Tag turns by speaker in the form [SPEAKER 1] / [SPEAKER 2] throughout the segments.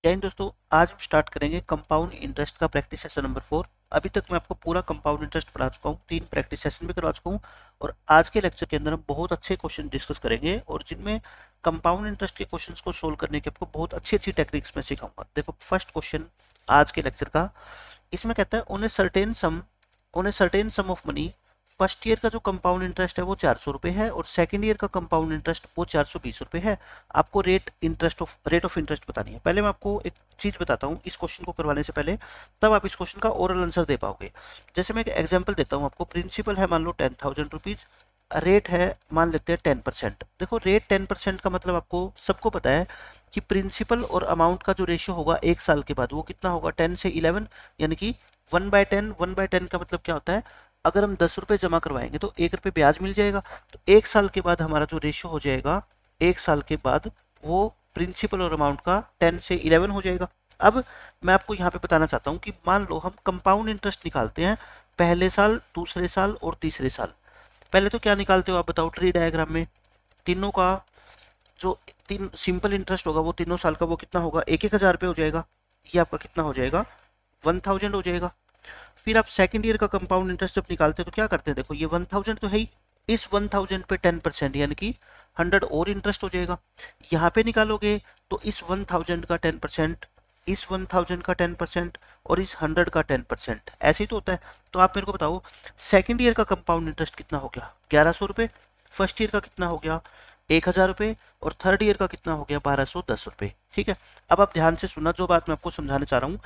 [SPEAKER 1] जय हिंद दोस्तों। आज हम स्टार्ट करेंगे कंपाउंड इंटरेस्ट का प्रैक्टिस सेशन नंबर 4। अभी तक मैं आपको पूरा कंपाउंड इंटरेस्ट पढ़ा चुका हूँ, 3 प्रैक्टिस सेशन भी करवा चुका हूँ और आज के लेक्चर के अंदर हम बहुत अच्छे क्वेश्चन डिस्कस करेंगे और जिनमें कंपाउंड इंटरेस्ट के क्वेश्चंस को सोल्व करने के आपको बहुत अच्छी अच्छी टेक्निक्स में सिखाऊंगा। देखो फर्स्ट क्वेश्चन आज के लेक्चर का, इसमें कहता है on a certain some of money first year का जो कंपाउंड इंटरेस्ट है वो 400 रुपए है और सेकंड ईयर का कंपाउंड इंटरेस्ट वो 420 रुपए है। आपको रेट ऑफ इंटरेस्ट बतानी है। पहले मैं आपको एक चीज बताता हूँ इस क्वेश्चन को करवाने से पहले, तब आप इस क्वेश्चन का ओरल आंसर दे पाओगे। जैसे मैं एक एग्जांपल देता हूँ आपको। प्रिंसिपल है मान लो 10,000 रुपीज, रेट है मान लेते हैं 10%। देखो रेट 10% का मतलब आपको सबको पता है कि प्रिंसिपल और अमाउंट का जो रेशियो होगा एक साल के बाद वो कितना होगा, 10 से 11, यानी कि 1/10। 1/10 का मतलब क्या होता है, अगर हम 10 रुपए जमा करवाएंगे तो 1 रुपये ब्याज मिल जाएगा। तो एक साल के बाद हमारा जो रेशियो हो जाएगा, एक साल के बाद वो प्रिंसिपल और अमाउंट का 10 से 11 हो जाएगा। अब मैं आपको यहाँ पे बताना चाहता हूँ कि मान लो हम कंपाउंड इंटरेस्ट निकालते हैं पहले साल, दूसरे साल और तीसरे साल। पहले तो क्या निकालते हो आप बताओ, ट्री डायग्राम में तीनों का जो तीन सिंपल इंटरेस्ट होगा वो तीनों साल का वो कितना होगा, 1,000 रुपये हो जाएगा। ये आपका कितना हो जाएगा, 1000 हो जाएगा। फिर आप सेकंड ईयर का कंपाउंड इंटरेस्ट जब निकालते हैं तो क्या करते हैं, देखो ये 1000 तो है ही, इस 1000 पे 10% यानी कि 100 और इंटरेस्ट हो जाएगा। यहाँ पे निकालोगे तो इस 1000 का 10%, इस 1000 का 10% और इस 100 का 10%, ऐसे ही तो होता है। तो आप मेरे को बताओ सेकंड ईयर का कंपाउंड इंटरेस्ट कितना हो गया, 1100 रुपये। फर्स्ट ईयर का कितना हो गया, 1000 रुपये। और थर्ड ईयर का कितना हो गया, 1210 रुपये। ठीक है, अब आप ध्यान से सुना जो बात मैं आपको समझाना चाह रहा हूँ।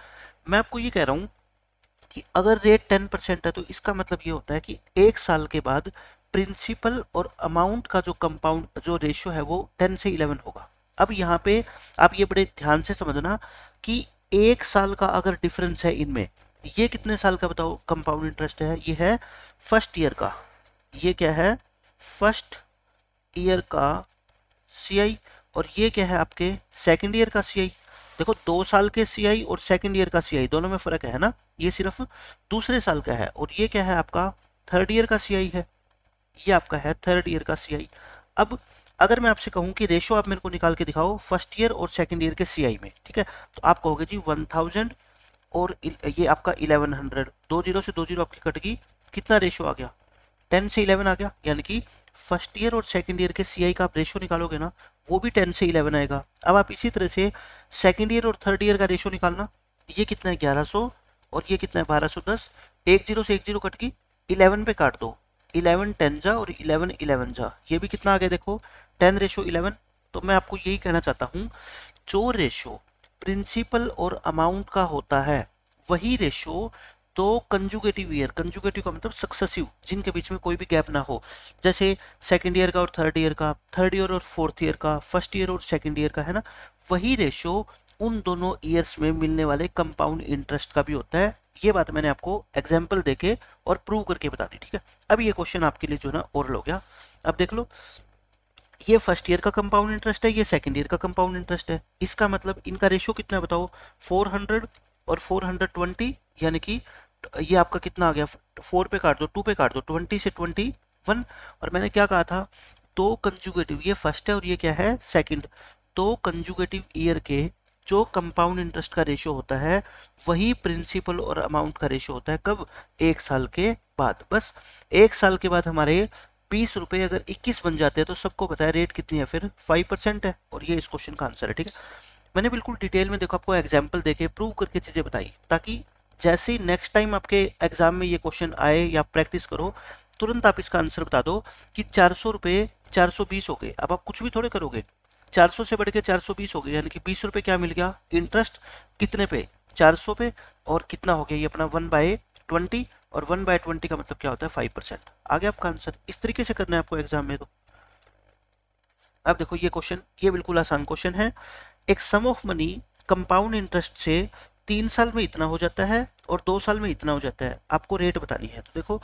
[SPEAKER 1] मैं आपको ये कह रहा हूँ कि अगर रेट 10% है तो इसका मतलब ये होता है कि एक साल के बाद प्रिंसिपल और अमाउंट का जो कंपाउंड जो रेशियो है वो 10 से 11 होगा। अब यहाँ पे आप ये बड़े ध्यान से समझना कि एक साल का अगर डिफरेंस है इनमें, ये कितने साल का बताओ कंपाउंड इंटरेस्ट है, ये है फर्स्ट ईयर का। ये क्या है, फर्स्ट ईयर का सीआई। और ये क्या है आपके सेकंड ईयर का सीआई। देखो 2 साल के सीआई और सेकंड ईयर का सीआई दोनों में फर्क है ना, ये सिर्फ दूसरे साल का है। और ये क्या है आपका थर्ड ईयर का सीआई है, ये आपका है थर्ड ईयर का सीआई। अब अगर मैं आपसे कहूं कि रेशो आप मेरे को निकाल के दिखाओ फर्स्ट ईयर और सेकंड ईयर के सीआई में, ठीक है, तो आप कहोगे जी 1000 और ये आपका 1100, 2 जीरो से 2 जीरो आपकी कट गई, कितना रेशो आ गया, 10 से 11 आ गया। यानी कि फर्स्ट ईयर और सेकंड ईयर के सीआई का आप रेशो निकालोगे ना, वो भी 10 से 11 आएगा। अब आप इसी तरह से सेकंड ईयर और थर्ड ईयर का रेशो निकालना, ये कितना है 1100 और ये कितना है 1210। 1 जीरो से 1 जीरो कट गई, 11 पे काट दो, 11 10 जा और 11 11 जा, ये भी कितना आ गया देखो 10:11। तो मैं आपको यही कहना चाहता हूँ, जो रेशो प्रिंसिपल और अमाउंट का होता है वही रेशो तो कंजुगेटिव ईयर, कंजुगेटिव का मतलब सक्सेसिव, जिनके बीच में कोई भी गैप ना हो, जैसे सेकंड ईयर का और थर्ड ईयर का, थर्ड ईयर और फोर्थ ईयर का, फर्स्ट ईयर और सेकंड ईयर का, है ना, वही रेशो उन दोनों ईयर्स में मिलने वाले कंपाउंड इंटरेस्ट का भी होता है। ये बात मैंने आपको एग्जाम्पल देके और प्रूव करके बता दी। ठीक है, अब ये क्वेश्चन आपके लिए जो ना ओरल हो गया। अब देख लो, ये फर्स्ट ईयर का कंपाउंड इंटरेस्ट है, ये सेकंड ईयर का कंपाउंड इंटरेस्ट है। इसका मतलब इनका रेशियो कितना है बताओ, 400 और 420, यानी कि ये आपका कितना आ गया, 4 पे काट दो, 2 पे काट दो, 20 से 21। और मैंने क्या कहा था, दो कंजुगेटिव, ये फर्स्ट है और ये क्या है सेकंड, दो कंजुगेटिव ईयर के जो कंपाउंड इंटरेस्ट का रेशियो होता है वही प्रिंसिपल और अमाउंट का रेशियो होता है। कब, एक साल के बाद। बस एक साल के बाद हमारे 20 रुपये अगर 21 बन जाते हैं तो सबको पता है रेट कितनी है, फिर 5% है। और ये इस क्वेश्चन का आंसर है। ठीक है, मैंने बिल्कुल डिटेल में देखो आपको एग्जाम्पल देके प्रूव करके चीजें बताई, ताकि जैसे ही नेक्स्ट टाइम आपके एग्जाम में ये क्वेश्चन आए या प्रैक्टिस करो, तुरंत आप इसका आंसर बता दो कि 400 रुपये 420 हो गए। अब आप कुछ भी थोड़े करोगे, 400 से बढ़ के 420 हो गए, यानी कि 20 रुपये क्या मिल गया, इंटरेस्ट कितने पे, 400 पे। और कितना हो गया ये अपना 1/20, और 1/20 का मतलब क्या होता है 5%। आगे आपका आंसर इस तरीके से करना है आपको एग्जाम में। तो अब देखो ये क्वेश्चन, ये बिल्कुल आसान क्वेश्चन है। एक सम ऑफ मनी कंपाउंड इंटरेस्ट से 3 साल में इतना हो जाता है और 2 साल में इतना हो जाता है, आपको रेट बतानी है। तो देखो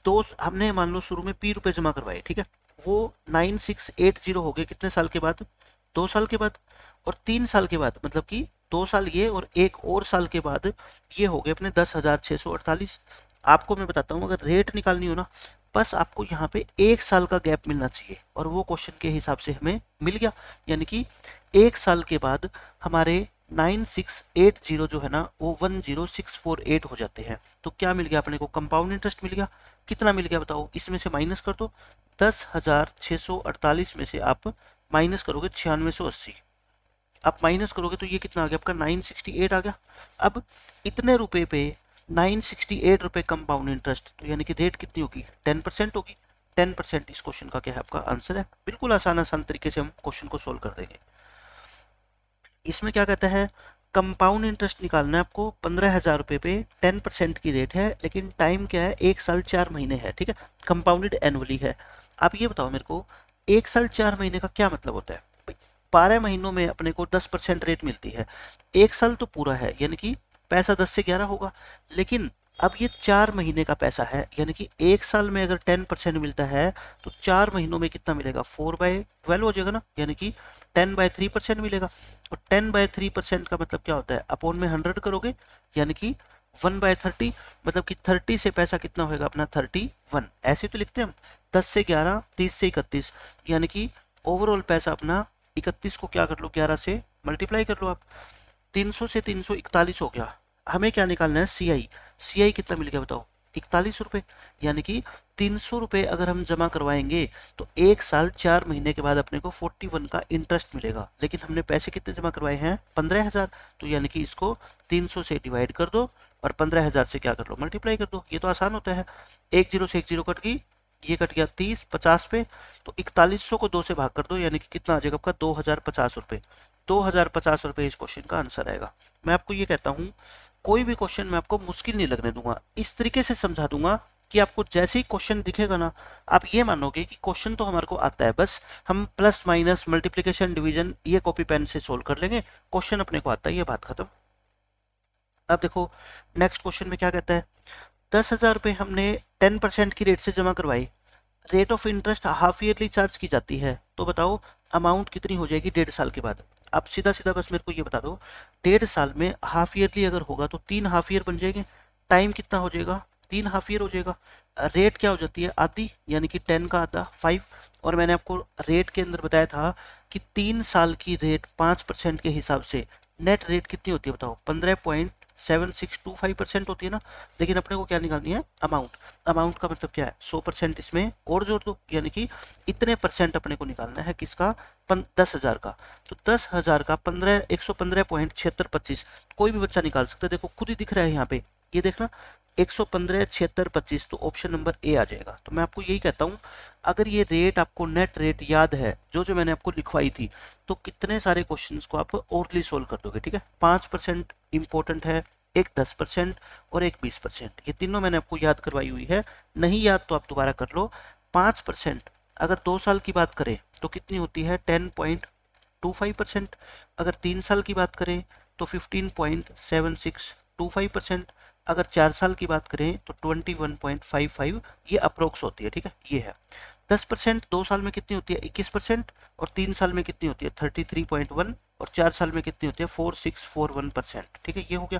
[SPEAKER 1] दो, हमने मान लो शुरू में P रुपए जमा करवाए, ठीक है, वो 9680 हो गए कितने साल के बाद, 2 साल के बाद। और 3 साल के बाद मतलब कि 2 साल ये और एक और साल के बाद ये हो गए अपने 10,648। आपको मैं बताता हूँ, अगर रेट निकालनी हो ना, बस आपको यहाँ पे एक साल का गैप मिलना चाहिए और वो क्वेश्चन के हिसाब से हमें मिल गया। यानी कि एक साल के बाद हमारे 9680 जो है ना वो 10648 हो जाते हैं। तो क्या मिल गया अपने को, कंपाउंड इंटरेस्ट मिल गया। कितना मिल गया बताओ, इसमें से माइनस कर दो। 10,648 में से आप माइनस करोगे 9680, आप माइनस करोगे तो ये कितना आ गया आपका 968 आ गया। अब इतने रुपए पे 968 रुपए कंपाउंड इंटरेस्ट, तो यानी कि रेट कितनी होगी, 10% होगी। 10% इस क्वेश्चन का क्या है आपका आंसर है। बिल्कुल आसान आसान तरीके से हम क्वेश्चन को सोल्व कर देंगे। इसमें क्या कहता है, कंपाउंड इंटरेस्ट निकालना है आपको 15,000 रुपए पे 10% की रेट है, लेकिन टाइम क्या है, 1 साल 4 महीने है। ठीक है, कंपाउंडेड एनुअली है। आप ये बताओ मेरे को, 1 साल 4 महीने का क्या मतलब होता है। 12 महीनों में अपने को 10% रेट मिलती है, 1 साल तो पूरा है, यानी कि पैसा 10 से 11 होगा। लेकिन अब ये 4 महीने का पैसा है, यानी कि 1 साल में अगर 10% मिलता है तो 4 महीनों में कितना मिलेगा, 4/12 हो जाएगा ना, यानी कि 10/3% मिलेगा। और 10/3% का मतलब क्या होता है, अपॉन में 100 करोगे, यानी कि 1/30, मतलब कि 30 से पैसा कितना होगा अपना 31। ऐसे तो लिखते हैं हम, 10 से 11, 30 से 31, यानी कि ओवरऑल पैसा अपना 31 को क्या कर लो, 11 से मल्टीप्लाई कर लो आप, 300 से 341 हो गया। हमें क्या निकालना है, सीआई। सीआई कितना मिल गया बताओ, 41 रुपये, यानी कि 300 रुपये अगर हम जमा करवाएंगे तो 1 साल 4 महीने के बाद अपने को 41 का इंटरेस्ट मिलेगा। लेकिन हमने पैसे कितने जमा करवाए हैं, 15,000, तो यानी कि इसको 300 से डिवाइड कर दो और 15,000 से क्या कर लो, मल्टीप्लाई कर दो। ये तो आसान होता है, 1 0 से 1 0 कट गई, ये कट गया 30, 50 पे, तो 4100 को 2 से भाग कर दो, यानी कि कितना आ जाएगा आपका 2050 रुपये। 2050 रुपये इस क्वेश्चन का आंसर आएगा। मैं आपको ये कहता हूँ, कोई भी क्वेश्चन मैं आपको मुश्किल नहीं लगने दूंगा, इस तरीके से समझा दूंगा कि आपको जैसे ही क्वेश्चन दिखेगा ना, आप ये मानोगे कि क्वेश्चन तो हमारे को आता है, बस हम प्लस माइनस मल्टीप्लिकेशन डिवीजन ये कॉपी पेन से सोल्व कर लेंगे, क्वेश्चन अपने को आता है, ये बात खत्म। अब देखो नेक्स्ट क्वेश्चन में क्या कहता है, 10,000 रुपये हमने 10% की रेट से जमा करवाई, rate of interest half yearly charge की जाती है, तो बताओ अमाउंट कितनी हो जाएगी 1.5 साल के बाद। आप सीधा सीधा बस मेरे को ये बता दो, 1.5 साल में हाफ ईयरली अगर होगा तो 3 हाफ ईयर बन जाएंगे, टाइम कितना हो जाएगा, 3 हाफ ईयर हो जाएगा। रेट क्या हो जाती है, आधी, यानी कि 10 का आधा 5। और मैंने आपको रेट के अंदर बताया था कि 3 साल की रेट 5% के हिसाब से नेट रेट कितनी होती है बताओ, 15.7625% होती है ना। लेकिन अपने को क्या निकालनी है, अमाउंट। अमाउंट का मतलब क्या है, 100% इसमें और जोड़ दो, यानी कि इतने परसेंट अपने को निकालना है किसका, 10,000 का। तो 10,000 का 115.7625, कोई भी बच्चा निकाल सकता है, देखो खुद ही दिख रहा है यहाँ पे, ये देखना 115.7625, तो ऑप्शन नंबर ए आ जाएगा। तो मैं आपको यही कहता हूँ, अगर ये रेट आपको नेट रेट याद है जो जो मैंने आपको लिखवाई थी, तो कितने सारे क्वेश्चंस को आप ओरली सोल्व कर दोगे। ठीक है, 5% इंपॉर्टेंट है, एक 10% और एक 20%, ये तीनों मैंने आपको याद करवाई हुई है, नहीं याद तो आप दोबारा कर लो। 5% अगर 2 साल की बात करें तो कितनी होती है, 10.25%। अगर 3 साल की बात करें तो 15.7625%। अगर 4 साल की बात करें तो 21.55, ये अप्रोक्स होती है। ठीक है, ये है। 10% 2 साल में कितनी होती है, 21%। और 3 साल में कितनी होती है, 33.1। और 4 साल में कितनी होती है, 4641%। ठीक है, ये हो गया।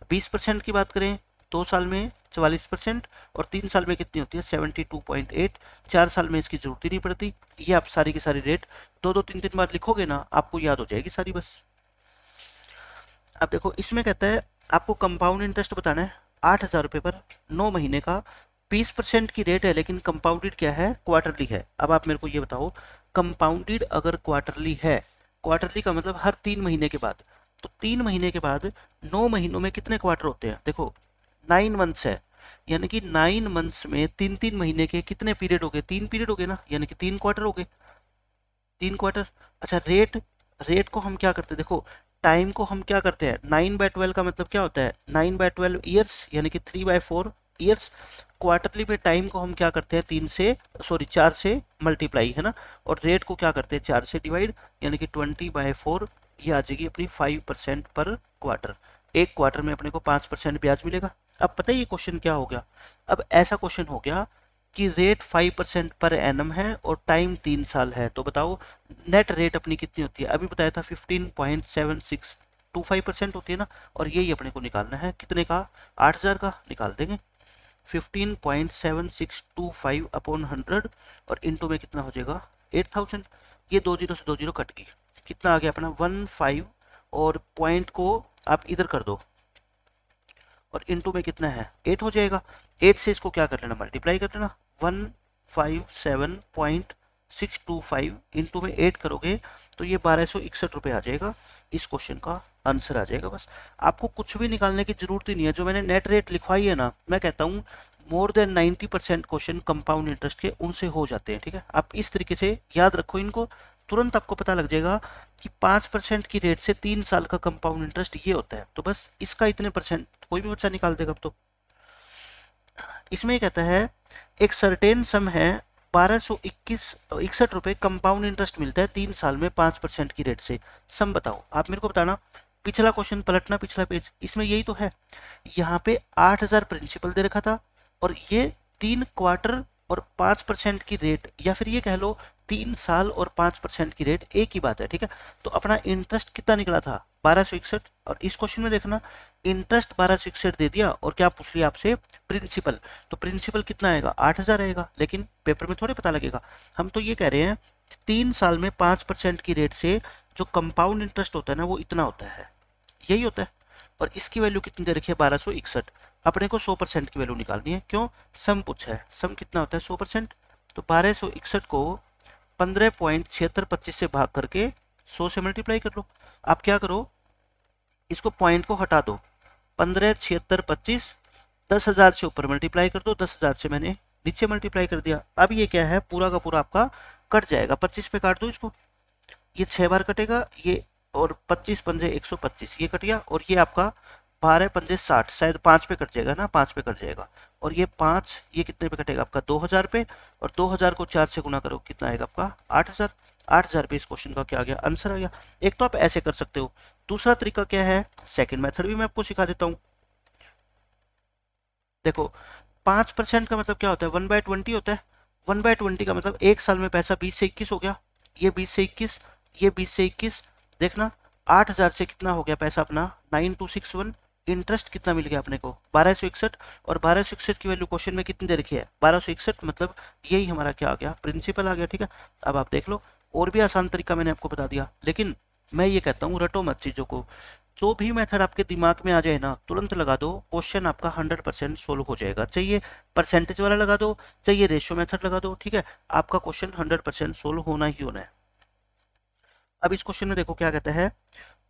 [SPEAKER 1] 20% की बात करें 2 साल में 44%। और 3 साल में कितनी होती है, 72.8। 4 साल में इसकी जरूरत ही नहीं पड़ती। ये आप सारी की सारी रेट 2-2 3-3 बार लिखोगे ना, आपको याद हो जाएगी सारी बस। अब देखो इसमें कहता है आपको कंपाउंड इंटरेस्ट बताना है 8,000 रुपये पर 9 महीने का, 20% की रेट है, लेकिन कंपाउंडेड क्या है, क्वार्टरली है। अब आप मेरे को ये बताओ, कंपाउंडेड अगर क्वार्टरली है, क्वार्टरली का मतलब हर 3 महीने के बाद, तो 3 महीने के बाद 9 महीनों में कितने क्वार्टर होते हैं, देखो 9 मंथ्स है, यानी कि 9 मंथ्स में 3-3 महीने के कितने पीरियड हो गए, 3 पीरियड हो गए ना, यानी कि 3 क्वार्टर हो गए, 3 क्वार्टर। अच्छा रेट, रेट को हम क्या करते हैं, देखो टाइम को हम क्या करते हैं, 9/12 का मतलब क्या होता है, 9/12 ईयर्स, यानी कि 3/4 ईयर्स। क्वार्टरली में टाइम को हम क्या करते हैं, 4 से मल्टीप्लाई, है ना। और रेट को क्या करते हैं, 4 से डिवाइड, यानी कि 20/4, ये आ जाएगी अपनी 5% पर क्वार्टर। एक क्वार्टर में अपने को 5% ब्याज मिलेगा। अब पता है ये क्वेश्चन क्या हो गया, अब ऐसा क्वेश्चन हो गया कि रेट 5% पर एनम है और टाइम 3 साल है, तो बताओ नेट रेट अपनी कितनी होती है, अभी बताया था 15.7625% होती है ना। और यही अपने को निकालना है, कितने का, 8,000 का निकाल देंगे। 15.7625 अपॉन 100 और इंटू में कितना हो जाएगा, 8,000। ये 2 0 से 2 0 कट गई, कितना आ गया अपना 15 और पॉइंट को आप इधर कर दो और इनटू में कितना है 8 हो जाएगा। 8 से इसको क्या कर लेना मल्टीप्लाई कर लेना 157.625 इंटू में 8 करोगे तो ये 1261 रुपये आ जाएगा। इस क्वेश्चन का आंसर आ जाएगा। बस आपको कुछ भी निकालने की जरूरत ही नहीं है। जो मैंने नेट रेट लिखवाई है ना, मैं कहता हूँ more than 90% question compound interest के उनसे हो जाते हैं। ठीक है, आप इस तरीके से याद रखो इनको, तुरंत आपको पता लग जाएगा कि 5% की रेट से 3 साल का कंपाउंड इंटरेस्ट ये होता है। तो बस इसका इतने परसेंट कोई भी बच्चा निकाल देगा। अब तो इसमें ये कहता है एक सर्टेन सम है 1261 रुपये कंपाउंड इंटरेस्ट मिलता है 3 साल में 5% की रेट से। सम बताओ। आप मेरे को बताना, पिछला क्वेश्चन पलटना, पिछला पेज, इसमें यही तो है। यहाँ पे 8000 प्रिंसिपल दे रखा था और ये 3 क्वार्टर और 5% की रेट, या फिर ये कह लो 3 साल और 5% की रेट एक ही बात है। ठीक है, तो अपना इंटरेस्ट कितना निकला था 1261, और इस क्वेश्चन में देखना इंटरेस्ट 1261 दे दिया और क्या पूछ लिया आपसे प्रिंसिपल। तो प्रिंसिपल कितना आएगा 8000 आएगा, लेकिन पेपर में थोड़े पता लगेगा। हम तो ये कह रहे हैं 3 साल में 5% की रेट से जो कंपाउंड इंटरेस्ट होता है ना वो इतना होता है, यही होता है। और इसकी वैल्यू कितनी दे रखी है 1261। अपने को 100% की वैल्यू निकालनी है। क्यों, सम पूछा है। सम कितना होता है 100%। तो 1261 को 15.7625 से भाग करके 100 से मल्टीप्लाई कर लो। आप क्या करो, इसको पॉइंट को हटा दो, 15.7625 10,000 से ऊपर मल्टीप्लाई कर दो, 10,000 से मैंने नीचे मल्टीप्लाई कर दिया। अब ये क्या है पूरा का पूरा आपका कट जाएगा। 25 पे काट दो इसको, ये 6 बार कटेगा ये, और 25 पंजे 125 ये कट गया, और ये आपका 12 पंजे 60, शायद 5 पे कट जाएगा ना, 5 पे कट जाएगा। और ये 5 ये कितने पे कटेगा आपका 2000 पे, और 2000 को 4 से गुना करो कितना आएगा आपका 8000। 8000 पे इस क्वेश्चन का क्या आ गया आंसर आ गया। एक तो आप ऐसे कर सकते हो, दूसरा तरीका क्या है, सेकंड मेथड भी मैं आपको सिखा देता हूँ। देखो 5% का मतलब क्या होता है 1/20 होता है। 1/20 का मतलब एक साल में पैसा 20 से 21 हो गया, ये 20 से 21, ये 20 से 21। देखना 8000 से कितना हो गया पैसा अपना 9261। इंटरेस्ट कितना मिल गया अपने को 1261, और 1261 की वैल्यू क्वेश्चन में कितनी दे रखी है 1261, मतलब यही हमारा क्या आ गया प्रिंसिपल आ गया। ठीक है, अब आप देख लो, और भी आसान तरीका मैंने आपको बता दिया, लेकिन मैं ये कहता हूँ रटो मत चीज़ों को। जो भी मेथड आपके दिमाग में आ जाए ना तुरंत लगा दो, क्वेश्चन आपका 100% सोल्व हो जाएगा। चाहिए परसेंटेज वाला लगा दो, चाहिए रेशियो मेथड लगा दो, ठीक है, आपका क्वेश्चन 100% सोल्व होना ही होना है। अब इस क्वेश्चन में देखो क्या कहता है,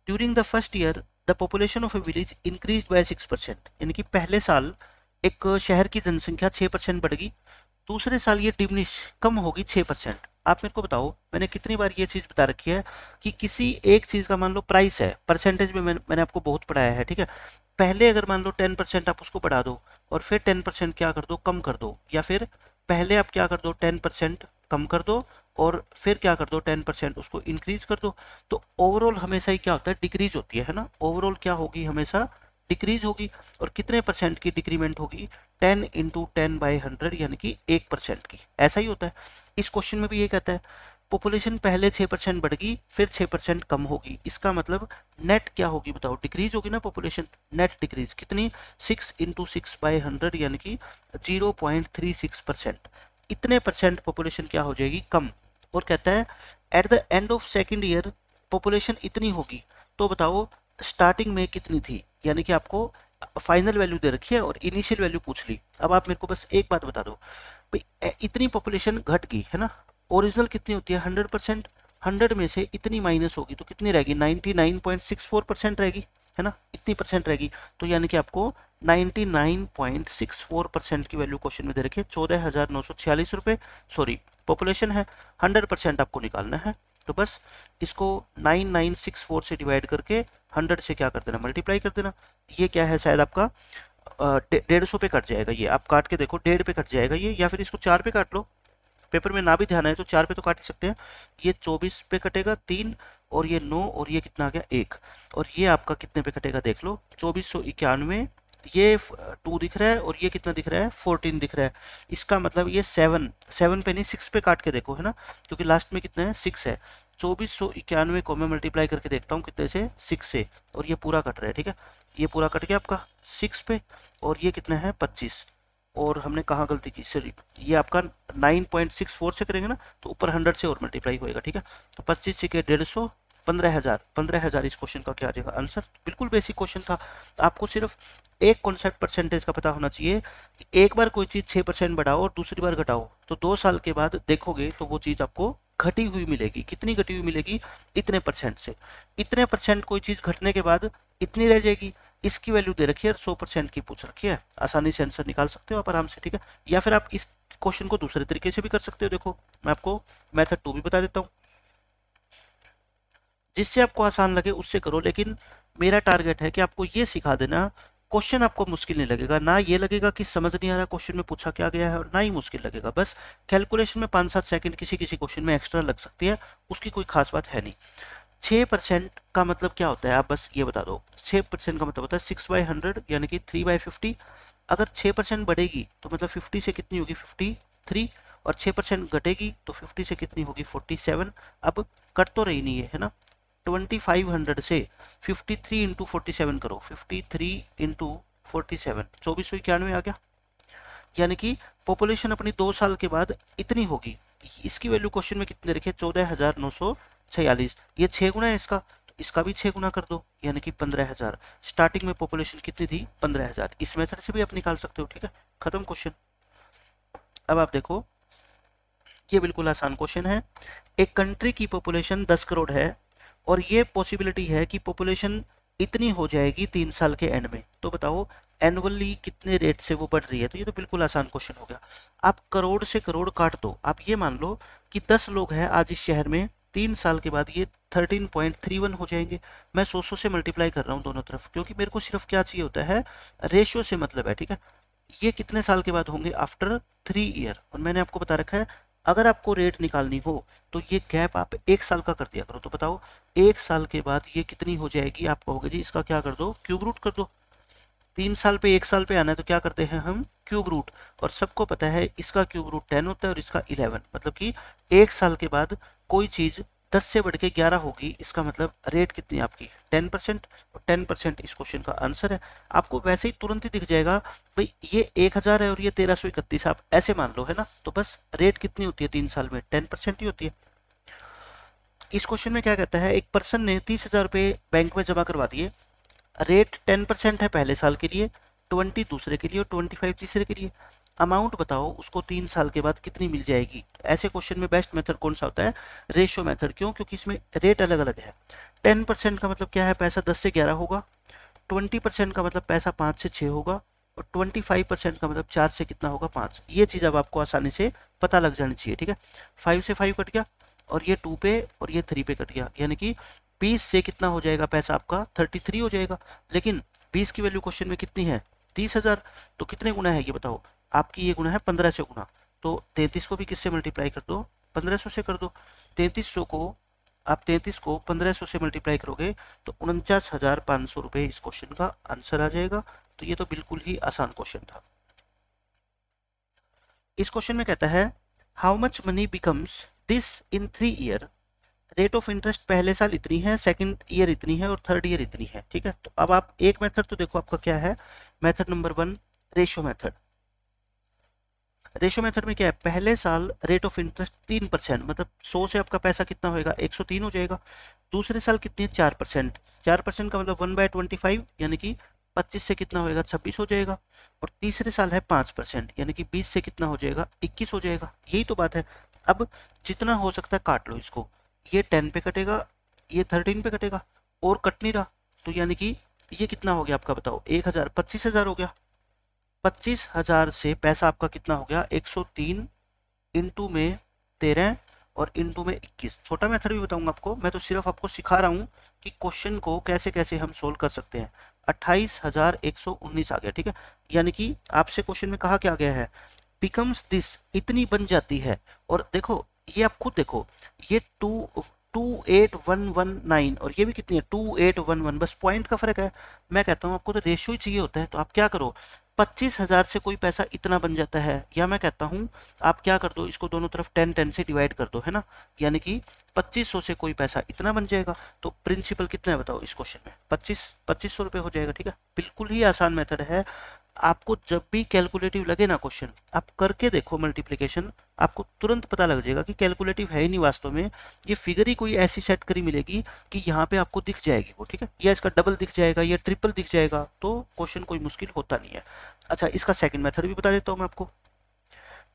[SPEAKER 1] during the first year the population of A village increase by 6%, यानी कि पहले साल एक शहर की जनसंख्या 6% बढ़ गई, दूसरे साल ये डिमिनिश कम होगी 6%। आप मेरे को बताओ, मैंने कितनी बार ये चीज़ बता रखी है कि किसी एक चीज़ का मान लो प्राइस है, परसेंटेज में मैंने आपको बहुत पढ़ाया है। ठीक है, पहले अगर मान लो 10% आप उसको बढ़ा दो और फिर 10% क्या कर दो कम कर दो, या फिर पहले आप क्या कर दो 10% कम कर दो और फिर क्या कर दो 10% उसको इंक्रीज कर दो, तो ओवरऑल हमेशा ही क्या होता है डिक्रीज होती है ना। ओवरऑल क्या होगी हमेशा डिक्रीज होगी, और कितने परसेंट की डिक्रीमेंट होगी 10 × 10/100 यानी कि 1% की। ऐसा ही होता है इस क्वेश्चन में भी। ये कहता है पॉपुलेशन पहले 6% बढ़ गई फिर 6% कम होगी, इसका मतलब नेट क्या होगी बताओ, डिक्रीज होगी ना पॉपुलेशन। नेट डिक्रीज कितनी 6 × 6/100 यानी कि 0.36%। इतने परसेंट पॉपुलेशन क्या हो जाएगी कम। और कहता है at the end of second year population इतनी होगी, तो बताओ स्टार्टिंग में कितनी थी, यानी कि आपको फाइनल वैल्यू दे रखी है और इनिशियल वैल्यू पूछ ली। अब आप मेरे को बस एक बात बता दो भाई, इतनी पॉपुलेशन घट गई है ना, ओरिजिनल कितनी होती है 100%, 100 में से इतनी माइनस होगी तो कितनी रहेगी 99.64% रहेगी, है ना, इतनी परसेंट रहेगी। तो यानी कि आपको 99.64% की वैल्यू क्वेश्चन में दे रखी है 14,946 रुपये। सॉरी पॉपुलेशन है, 100% आपको निकालना है, तो बस इसको 9964 से डिवाइड करके 100 से क्या कर देना मल्टीप्लाई कर देना। ये क्या है शायद आपका 150 पे कट जाएगा, ये आप काट के देखो 1.5 पे कट जाएगा ये, या फिर इसको 4 पे काट लो, पेपर में ना भी ध्यान है तो 4 पे तो काट सकते हैं। ये 24 पे कटेगा 3, और ये 9, और ये कितना आ गया 1, और ये आपका कितने पे कटेगा देख लो 2491, ये 2 दिख रहा है और ये कितना दिख रहा है 14 दिख रहा है। इसका मतलब ये 7 पे नहीं 6 पे काट के देखो, है ना, क्योंकि लास्ट में कितना है 6 है। 2491 को मैं मल्टीप्लाई करके देखता हूँ कितने से 6 से, और ये पूरा कट रहा है। ठीक है, ये पूरा कट गया आपका 6 पे, और ये कितना है 25, और हमने कहाँ गलती की सॉरी, ये आपका 9.64 से करेंगे ना तो ऊपर 100 से और मल्टीप्लाई होएगा। ठीक है, तो 25 से 150 15,000 इस क्वेश्चन का क्या आ जाएगा आंसर। बिल्कुल बेसिक क्वेश्चन था। आपको सिर्फ एक कॉन्सेप्ट परसेंटेज का पता होना चाहिए कि एक बार कोई चीज़ 6% बढ़ाओ और दूसरी बार घटाओ तो 2 साल के बाद देखोगे तो वो चीज़ आपको घटी हुई मिलेगी। कितनी घटी हुई मिलेगी? इतने परसेंट से। इतने परसेंट कोई चीज़ घटने के बाद इतनी रह जाएगी। इसकी वैल्यू दे रखी है 100% की पूछ रखी है। आसानी से आंसर निकाल सकते हो आप आराम से, ठीक है। या फिर आप इस क्वेश्चन को दूसरे तरीके से भी कर सकते हो। देखो मैं आपको मेथड 2 भी बता देता हूँ, जिससे आपको आसान लगे उससे करो, लेकिन मेरा टारगेट है कि आपको ये सिखा देना, क्वेश्चन आपको मुश्किल नहीं लगेगा, ना ये लगेगा कि समझ नहीं आ रहा क्वेश्चन में पूछा क्या गया है, और ना ही मुश्किल लगेगा। बस कैलकुलेशन में 5-7 सेकंड किसी किसी क्वेश्चन में एक्स्ट्रा लग सकती है, उसकी कोई खास बात है नहीं। 6% का मतलब क्या होता है आप बस ये बता दो। 6% का मतलब होता है 6/100 यानी कि 3/50। अगर 6% बढ़ेगी तो मतलब 50 से कितनी होगी 53, और 6% घटेगी तो 50 से कितनी होगी 47। अब कट तो रही नहीं है ना। 2500 से 53 इंटू 47 करो, 53 इंटू 47 2491 आ गया। यानी कि पॉपुलेशन अपनी 2 साल के बाद इतनी होगी। इसकी वैल्यू क्वेश्चन में कितने रखे 14,946। ये 6 गुना है इसका, तो इसका भी 6 गुना कर दो यानी कि 15,000। स्टार्टिंग में पॉपुलेशन कितनी थी 15,000। इस मेथड से भी आप निकाल सकते हो, ठीक है। खत्म क्वेश्चन। अब आप देखो ये बिल्कुल आसान क्वेश्चन है। एक कंट्री की पॉपुलेशन 10 करोड़ है और ये पॉसिबिलिटी है कि पॉपुलेशन इतनी हो जाएगी 3 साल के एंड में। तो बताओ एनुअली कितने रेट से वो बढ़ रही है। तो ये तो बिल्कुल आसान क्वेश्चन हो गया। आप करोड़ से करोड़ काट दो। आप ये मान लो कि 10 लोग हैं आज इस शहर में, 3 साल के बाद ये 13.31 हो जाएंगे। मैं 100 से मल्टीप्लाई कर रहा हूँ दोनों तरफ, क्योंकि मेरे को सिर्फ क्या चाहिए होता है, रेशियो से मतलब है, ठीक है। ये कितने साल के बाद होंगे? After 3 year. और मैंने आपको बता रखा है अगर आपको रेट निकालनी हो तो ये गैप आप 1 साल का कर दिया करो। तो बताओ 1 साल के बाद ये कितनी हो जाएगी? आप कहोगे जी इसका क्या कर दो, क्यूब रूट कर दो। 3 साल पे 1 साल पे आना है तो क्या करते हैं हम, क्यूब रूट। और सबको पता है इसका क्यूब रूट 10 होता है और इसका 11। मतलब कि 1 साल के बाद कोई चीज 10 से बढ़ के 11 होगी। इसका मतलब रेट कितनी आपकी 10%। और 10% इस क्वेश्चन का आंसर है। आपको वैसे ही तुरंत ही दिख जाएगा भाई ये 1000 है और ये 1331, आप ऐसे मान लो, है ना। तो बस रेट कितनी होती है 3 साल में, 10% ही होती है। इस क्वेश्चन में क्या कहता है, एक पर्सन ने 30,000 रुपये बैंक में जमा करवा दिए। रेट 10% है पहले साल के लिए, 20 दूसरे के लिए और 25 तीसरे के लिए। अमाउंट बताओ उसको 3 साल के बाद कितनी मिल जाएगी। ऐसे क्वेश्चन में बेस्ट मेथड कौन सा होता है, रेशियो मेथड। क्यों? क्योंकि इसमें रेट अलग अलग है। 10% का मतलब क्या है, पैसा 10 से 11 होगा। 20% का मतलब पैसा 5 से 6 होगा। और 25% का मतलब 4 से कितना होगा 5। ये चीज़ अब आपको आसानी से पता लग जानी चाहिए, ठीक है। 5 से 5 कट गया और ये 2 पे और ये 3 पे कट गया, यानी कि 20 से कितना हो जाएगा पैसा आपका 33 हो जाएगा। लेकिन 20 की वैल्यू क्वेश्चन में कितनी है 30,000। तो कितने गुना है ये बताओ, आपकी ये गुना है 1500 गुना। तो 33 को भी किससे मल्टीप्लाई कर दो, 1500 से कर दो। 3300 को आप 33 को 1500 से मल्टीप्लाई करोगे तो 49,500 रुपये इस क्वेश्चन का आंसर आ जाएगा। तो ये तो बिल्कुल ही आसान क्वेश्चन था। इस क्वेश्चन में कहता है how much money becomes this in 3 year. Rate of interest पहले साल इतनी है, सेकंड ईयर इतनी है और थर्ड ईयर इतनी है, ठीक है। तो अब आप एक मेथड तो देखो आपका क्या है, method number 1 ratio method. Ratio method में क्या है, पहले साल रेट ऑफ इंटरेस्ट 3%, मतलब 100 से आपका पैसा कितना होएगा 103 हो जाएगा। दूसरे साल कितनी है 4%। 4% का मतलब 1/25 यानी कि 25 से कितना होएगा 26 हो जाएगा। और तीसरे साल है 5% यानी कि 20 से कितना हो जाएगा 21 हो जाएगा। यही तो बात है। अब जितना हो सकता है काट लो इसको। ये 10 पे कटेगा, ये 13 पे कटेगा और कट नहीं रहा। तो यानी कि ये कितना हो गया आपका बताओ 1000, 25,000 हो गया। 25,000 से पैसा आपका कितना हो गया 103 इंटू में 13 और इंटू में 21। छोटा मेथड भी बताऊंगा आपको, मैं तो सिर्फ आपको सिखा रहा हूँ कि क्वेश्चन को कैसे कैसे हम सोल्व कर सकते हैं। 28,119 आ गया, ठीक है। यानी कि आपसे क्वेश्चन में कहा क्या गया है, बिकम्स दिस इतनी बन जाती है। और देखो ये आप खुद देखो, ये 28119 और ये भी कितनी है 2811, बस पॉइंट का फर्क है। मैं कहता हूँ आपको तो रेशियो ही चाहिए होता है। तो आप क्या करो 25,000 से कोई पैसा इतना बन जाता है, या मैं कहता हूँ आप क्या कर दो इसको दोनों तरफ 10 से डिवाइड कर दो, है ना। यानी कि 2500 से कोई पैसा इतना बन जाएगा। तो प्रिंसिपल कितना है बताओ इस क्वेश्चन में 2500 रुपये हो जाएगा, ठीक है। बिल्कुल ही आसान मेथड है। आपको जब भी कैलकुलेटिव लगे ना क्वेश्चन, आप करके देखो मल्टीप्लिकेशन, आपको तुरंत पता लग जाएगा कि कैलकुलेटिव है ही नहीं वास्तव में, ये फिगर ही कोई ऐसी सेट करी मिलेगी कि यहाँ पे आपको दिख जाएगी वो, ठीक है, या इसका डबल दिख जाएगा या ट्रिपल दिख जाएगा, तो क्वेश्चन कोई मुश्किल होता नहीं है। अच्छा, इसका सेकंड मेथड भी बता देता हूँ मैं आपको।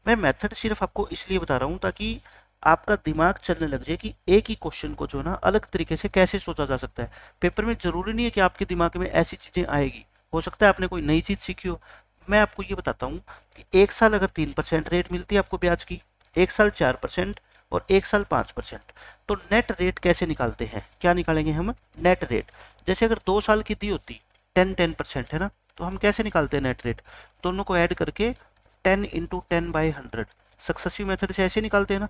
[SPEAKER 1] मैं मेथड सिर्फ आपको इसलिए बता रहा हूँ ताकि आपका दिमाग चलने लग जाए कि एक ही क्वेश्चन को जो ना अलग तरीके से कैसे सोचा जा सकता है। पेपर में जरूरी नहीं है कि आपके दिमाग में ऐसी चीजें आएगी, हो सकता है आपने कोई नई चीज सीखी हो। मैं आपको ये बताता हूँ कि एक साल अगर 3% रेट मिलती है आपको ब्याज की, एक साल 4% और एक साल 5%, तो नेट रेट कैसे निकालते हैं, क्या निकालेंगे हम, नेट रेट। जैसे अगर 2 साल की दी होती 10% है ना, तो हम कैसे निकालते हैं नेट रेट, दोनों को ऐड करके 10 इंटू 10/100 सक्सेसिव मेथड से ऐसे निकालते हैं ना।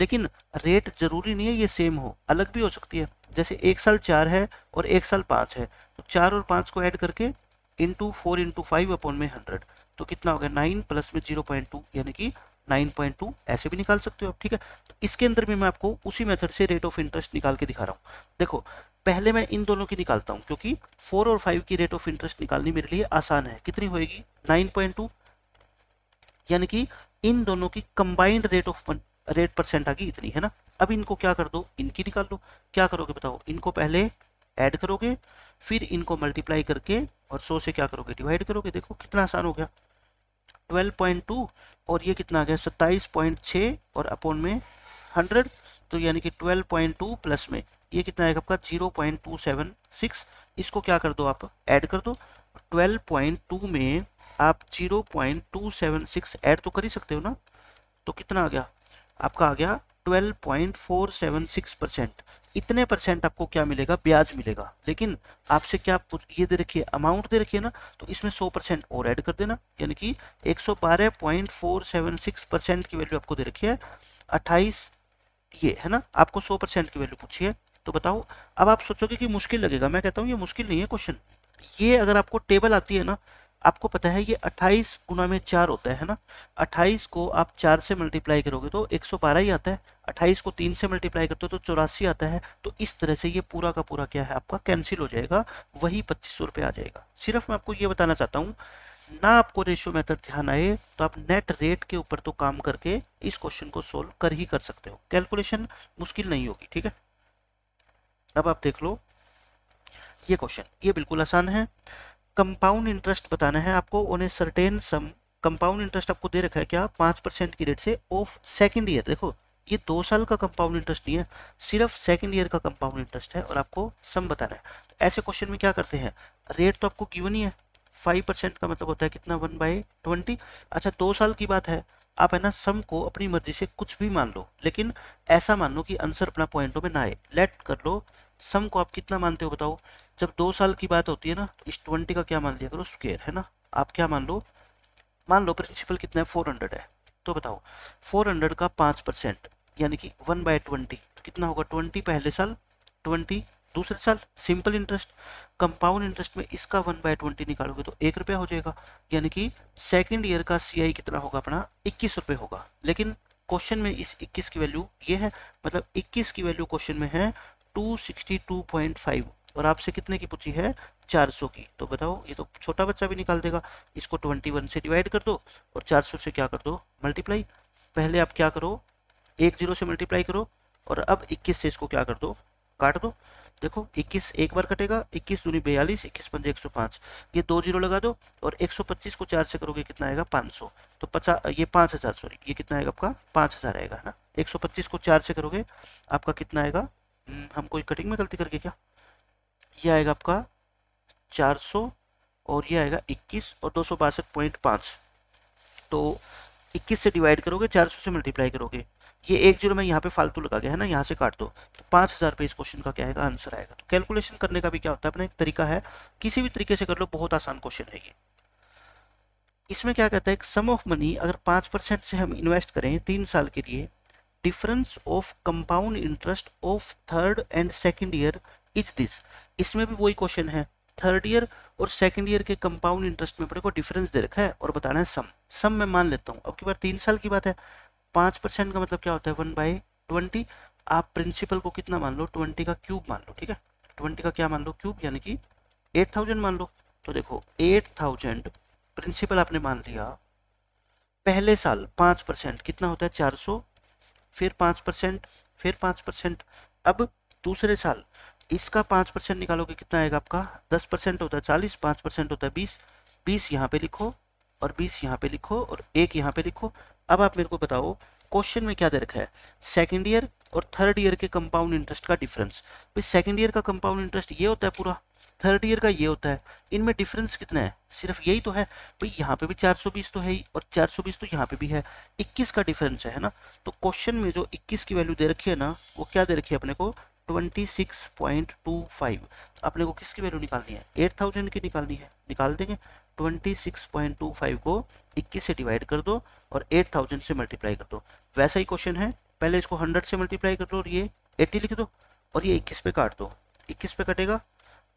[SPEAKER 1] लेकिन रेट जरूरी नहीं है ये सेम हो, अलग भी हो सकती है। जैसे एक साल 4 है और एक साल 5 है, तो 4 और 5 को ऐड करके इंटू 4 इंटू 5/100, तो कितना हो गया 9 प्लस में 0.2 यानी कि 9.2, ऐसे भी निकाल सकते हो आप, ठीक है। तो इसके अंदर भी मैं आपको उसी मेथड से रेट ऑफ इंटरेस्ट निकाल के दिखा रहा हूँ। देखो पहले मैं इन दोनों की निकालता हूँ, क्योंकि 4 और 5 की रेट ऑफ इंटरेस्ट निकालनी मेरे लिए आसान है। कितनी होएगी 9.2, यानी कि इन दोनों की कंबाइंड रेट परसेंट आ गई इतनी, है ना। अब इनको क्या कर दो, इनकी निकाल लो। क्या करोगे बताओ, इनको पहले ऐड करोगे, फिर इनको मल्टीप्लाई करके और 100 से क्या करोगे, डिवाइड करोगे। देखो कितना आसान हो गया, 12.2 और ये कितना आ गया 27.6 और अपॉन में 100, तो यानी कि 12.2 प्लस में ये कितना आएगा आपका 0.276। इसको क्या कर दो, आप ऐड कर दो। 12.2 में आप 0.276 ऐड तो कर ही सकते हो ना, तो कितना आ गया आपका, आ गया 12.476%। इतने परसेंट आपको क्या मिलेगा, ब्याज मिलेगा। लेकिन आपसे क्या ये दे रखी है, अमाउंट दे रखी है ना, तो इसमें 100% और ऐड कर देना, यानी कि 112.476% की वैल्यू आपको दे रखी है 28, ये है ना, आपको 100% की वैल्यू पूछी है। तो बताओ, अब आप सोचोगे कि मुश्किल लगेगा, मैं कहता हूँ ये मुश्किल नहीं है क्वेश्चन। ये अगर आपको टेबल आती है ना, आपको पता है ये 28 गुना में 4 होता है ना, 28 को आप 4 से मल्टीप्लाई करोगे तो 112 ही आता है, 28 को 3 से मल्टीप्लाई करते हो तो 84 आता है। तो इस तरह से ये पूरा का पूरा क्या है आपका कैंसिल हो जाएगा, वही 2500 रुपये आ जाएगा। सिर्फ मैं आपको ये बताना चाहता हूँ ना, आपको रेशियो मेथड ध्यान आए तो आप नेट रेट के ऊपर तो काम करके इस क्वेश्चन को सोल्व कर ही कर सकते हो, कैलकुलेशन मुश्किल नहीं होगी, ठीक है। अब आप देख लो ये क्वेश्चन, ये बिल्कुल आसान है। कंपाउंड इंटरेस्ट बताना है आपको on a certain some. Compound interest आपको दे रखा है क्या, 5% की रेट से ऑफ सेकंड ईयर। देखो ये 2 साल का कंपाउंड इंटरेस्ट नहीं है, सिर्फ सेकंड ईयर का कंपाउंड इंटरेस्ट है और आपको सम बताना है। तो ऐसे क्वेश्चन में क्या करते हैं, रेट तो आपको गिवन ही है, 5% का मतलब होता है कितना 1/20। अच्छा 2 साल की बात है, आप है ना सम को अपनी मर्जी से कुछ भी मान लो, लेकिन ऐसा मान लो कि आंसर अपना पॉइंटों में ना आए। लेट कर लो सम को आप कितना मानते हो बताओ। जब 2 साल की बात होती है ना, तो इस 20 का क्या मान लिया करो स्क्वायर, है ना। आप क्या मान लो प्रिंसिपल कितना है 400 है, तो बताओ 400 का 5% यानी कि 1/20, तो कितना होगा 20 पहले साल, 20 दूसरे साल। सिंपल इंटरेस्ट, कंपाउंड इंटरेस्ट में इसका 1/20 निकालोगे तो 1 रुपया हो जाएगा, यानी कि सेकेंड ईयर का CI कितना होगा अपना 21 रुपये होगा। लेकिन क्वेश्चन में इस 21 की वैल्यू ये है, मतलब 21 की वैल्यू क्वेश्चन में है 262.5 और आपसे कितने की पूछी है 400 की। तो बताओ ये तो छोटा बच्चा भी निकाल देगा। इसको 21 से डिवाइड कर दो और 400 से क्या कर दो मल्टीप्लाई। पहले आप क्या करो, 1 0 से मल्टीप्लाई करो और अब 21 से इसको क्या कर दो, काट दो। देखो 21 एक बार कटेगा, 21 दूनी 42, 21 पंजे 105, ये 2 0 लगा दो और 125 को 4 से करोगे कितना आएगा 500, तो 50 ये 5000 सॉरी ये कितना आएगा आपका 5000 आएगा, है ना। 125 को 4 से करोगे आपका कितना आएगा, हम कोई कटिंग में गलती करके क्या, ये आएगा आपका 400 और ये आएगा 21 और 262.5, तो 21 से डिवाइड करोगे 400 से मल्टीप्लाई करोगे, ये 1 0 में यहाँ पे फालतू लगा गया है ना, यहाँ से काट दो, तो 5000 पे इस क्वेश्चन का क्या आएगा आंसर आएगा। तो कैलकुलेशन करने का भी क्या होता है अपना एक तरीका है, किसी भी तरीके से कर लो, बहुत आसान क्वेश्चन है ये। इसमें क्या कहता है, सम ऑफ मनी अगर 5% से हम इन्वेस्ट करें 3 साल के लिए, difference of compound interest of third and second year is this. इसमें भी वही क्वेश्चन है, थर्ड ईयर और सेकंड ईयर के कंपाउंड इंटरेस्ट में अपने को डिफरेंस दे रखा है और बताना है सम। सम मैं मान लेता हूँ, अब की बार 3 साल की बात है, 5% का मतलब क्या होता है 1/20। आप प्रिंसिपल को कितना मान लो 20 का क्यूब मान लो, ठीक है, 20 का क्या मान लो क्यूब, यानी कि 8000 मान लो। तो देखो 8000 प्रिंसिपल आपने मान लिया, पहले साल 5% कितना होता है 400, फिर 5%, फिर 5%। अब दूसरे साल इसका 5% निकालोगे कितना आएगा आपका, 10% होता है 40, 5% होता है 20, 20 यहाँ पे लिखो और 20 यहाँ पे लिखो और 1 यहाँ पे लिखो। अब आप मेरे को बताओ क्वेश्चन में क्या दे रखा है, सेकेंड ईयर और थर्ड ईयर के कंपाउंड इंटरेस्ट का डिफरेंस। भाई सेकेंड ईयर का कंपाउंड इंटरेस्ट ये होता है पूरा, थर्ड ईयर का ये होता है, इनमें डिफरेंस कितना है, सिर्फ यही तो है। भाई यहाँ पे भी 420 तो है ही और 420 तो यहाँ पे भी है, 21 का डिफरेंस है ना। तो क्वेश्चन में जो 21 की वैल्यू दे रखी है ना, वो क्या दे रखी है अपने को 26.25। अपने को किसकी वैल्यू निकालनी है, 8000 की निकालनी है, निकाल देंगे। 26.25 को 21 से डिवाइड कर दो और 8000 से मल्टीप्लाई कर दो। वैसा ही क्वेश्चन है, पहले इसको 100 से मल्टीप्लाई कर दो और ये 80 लिख दो और ये 21 पे काट दो, 21 पे कटेगा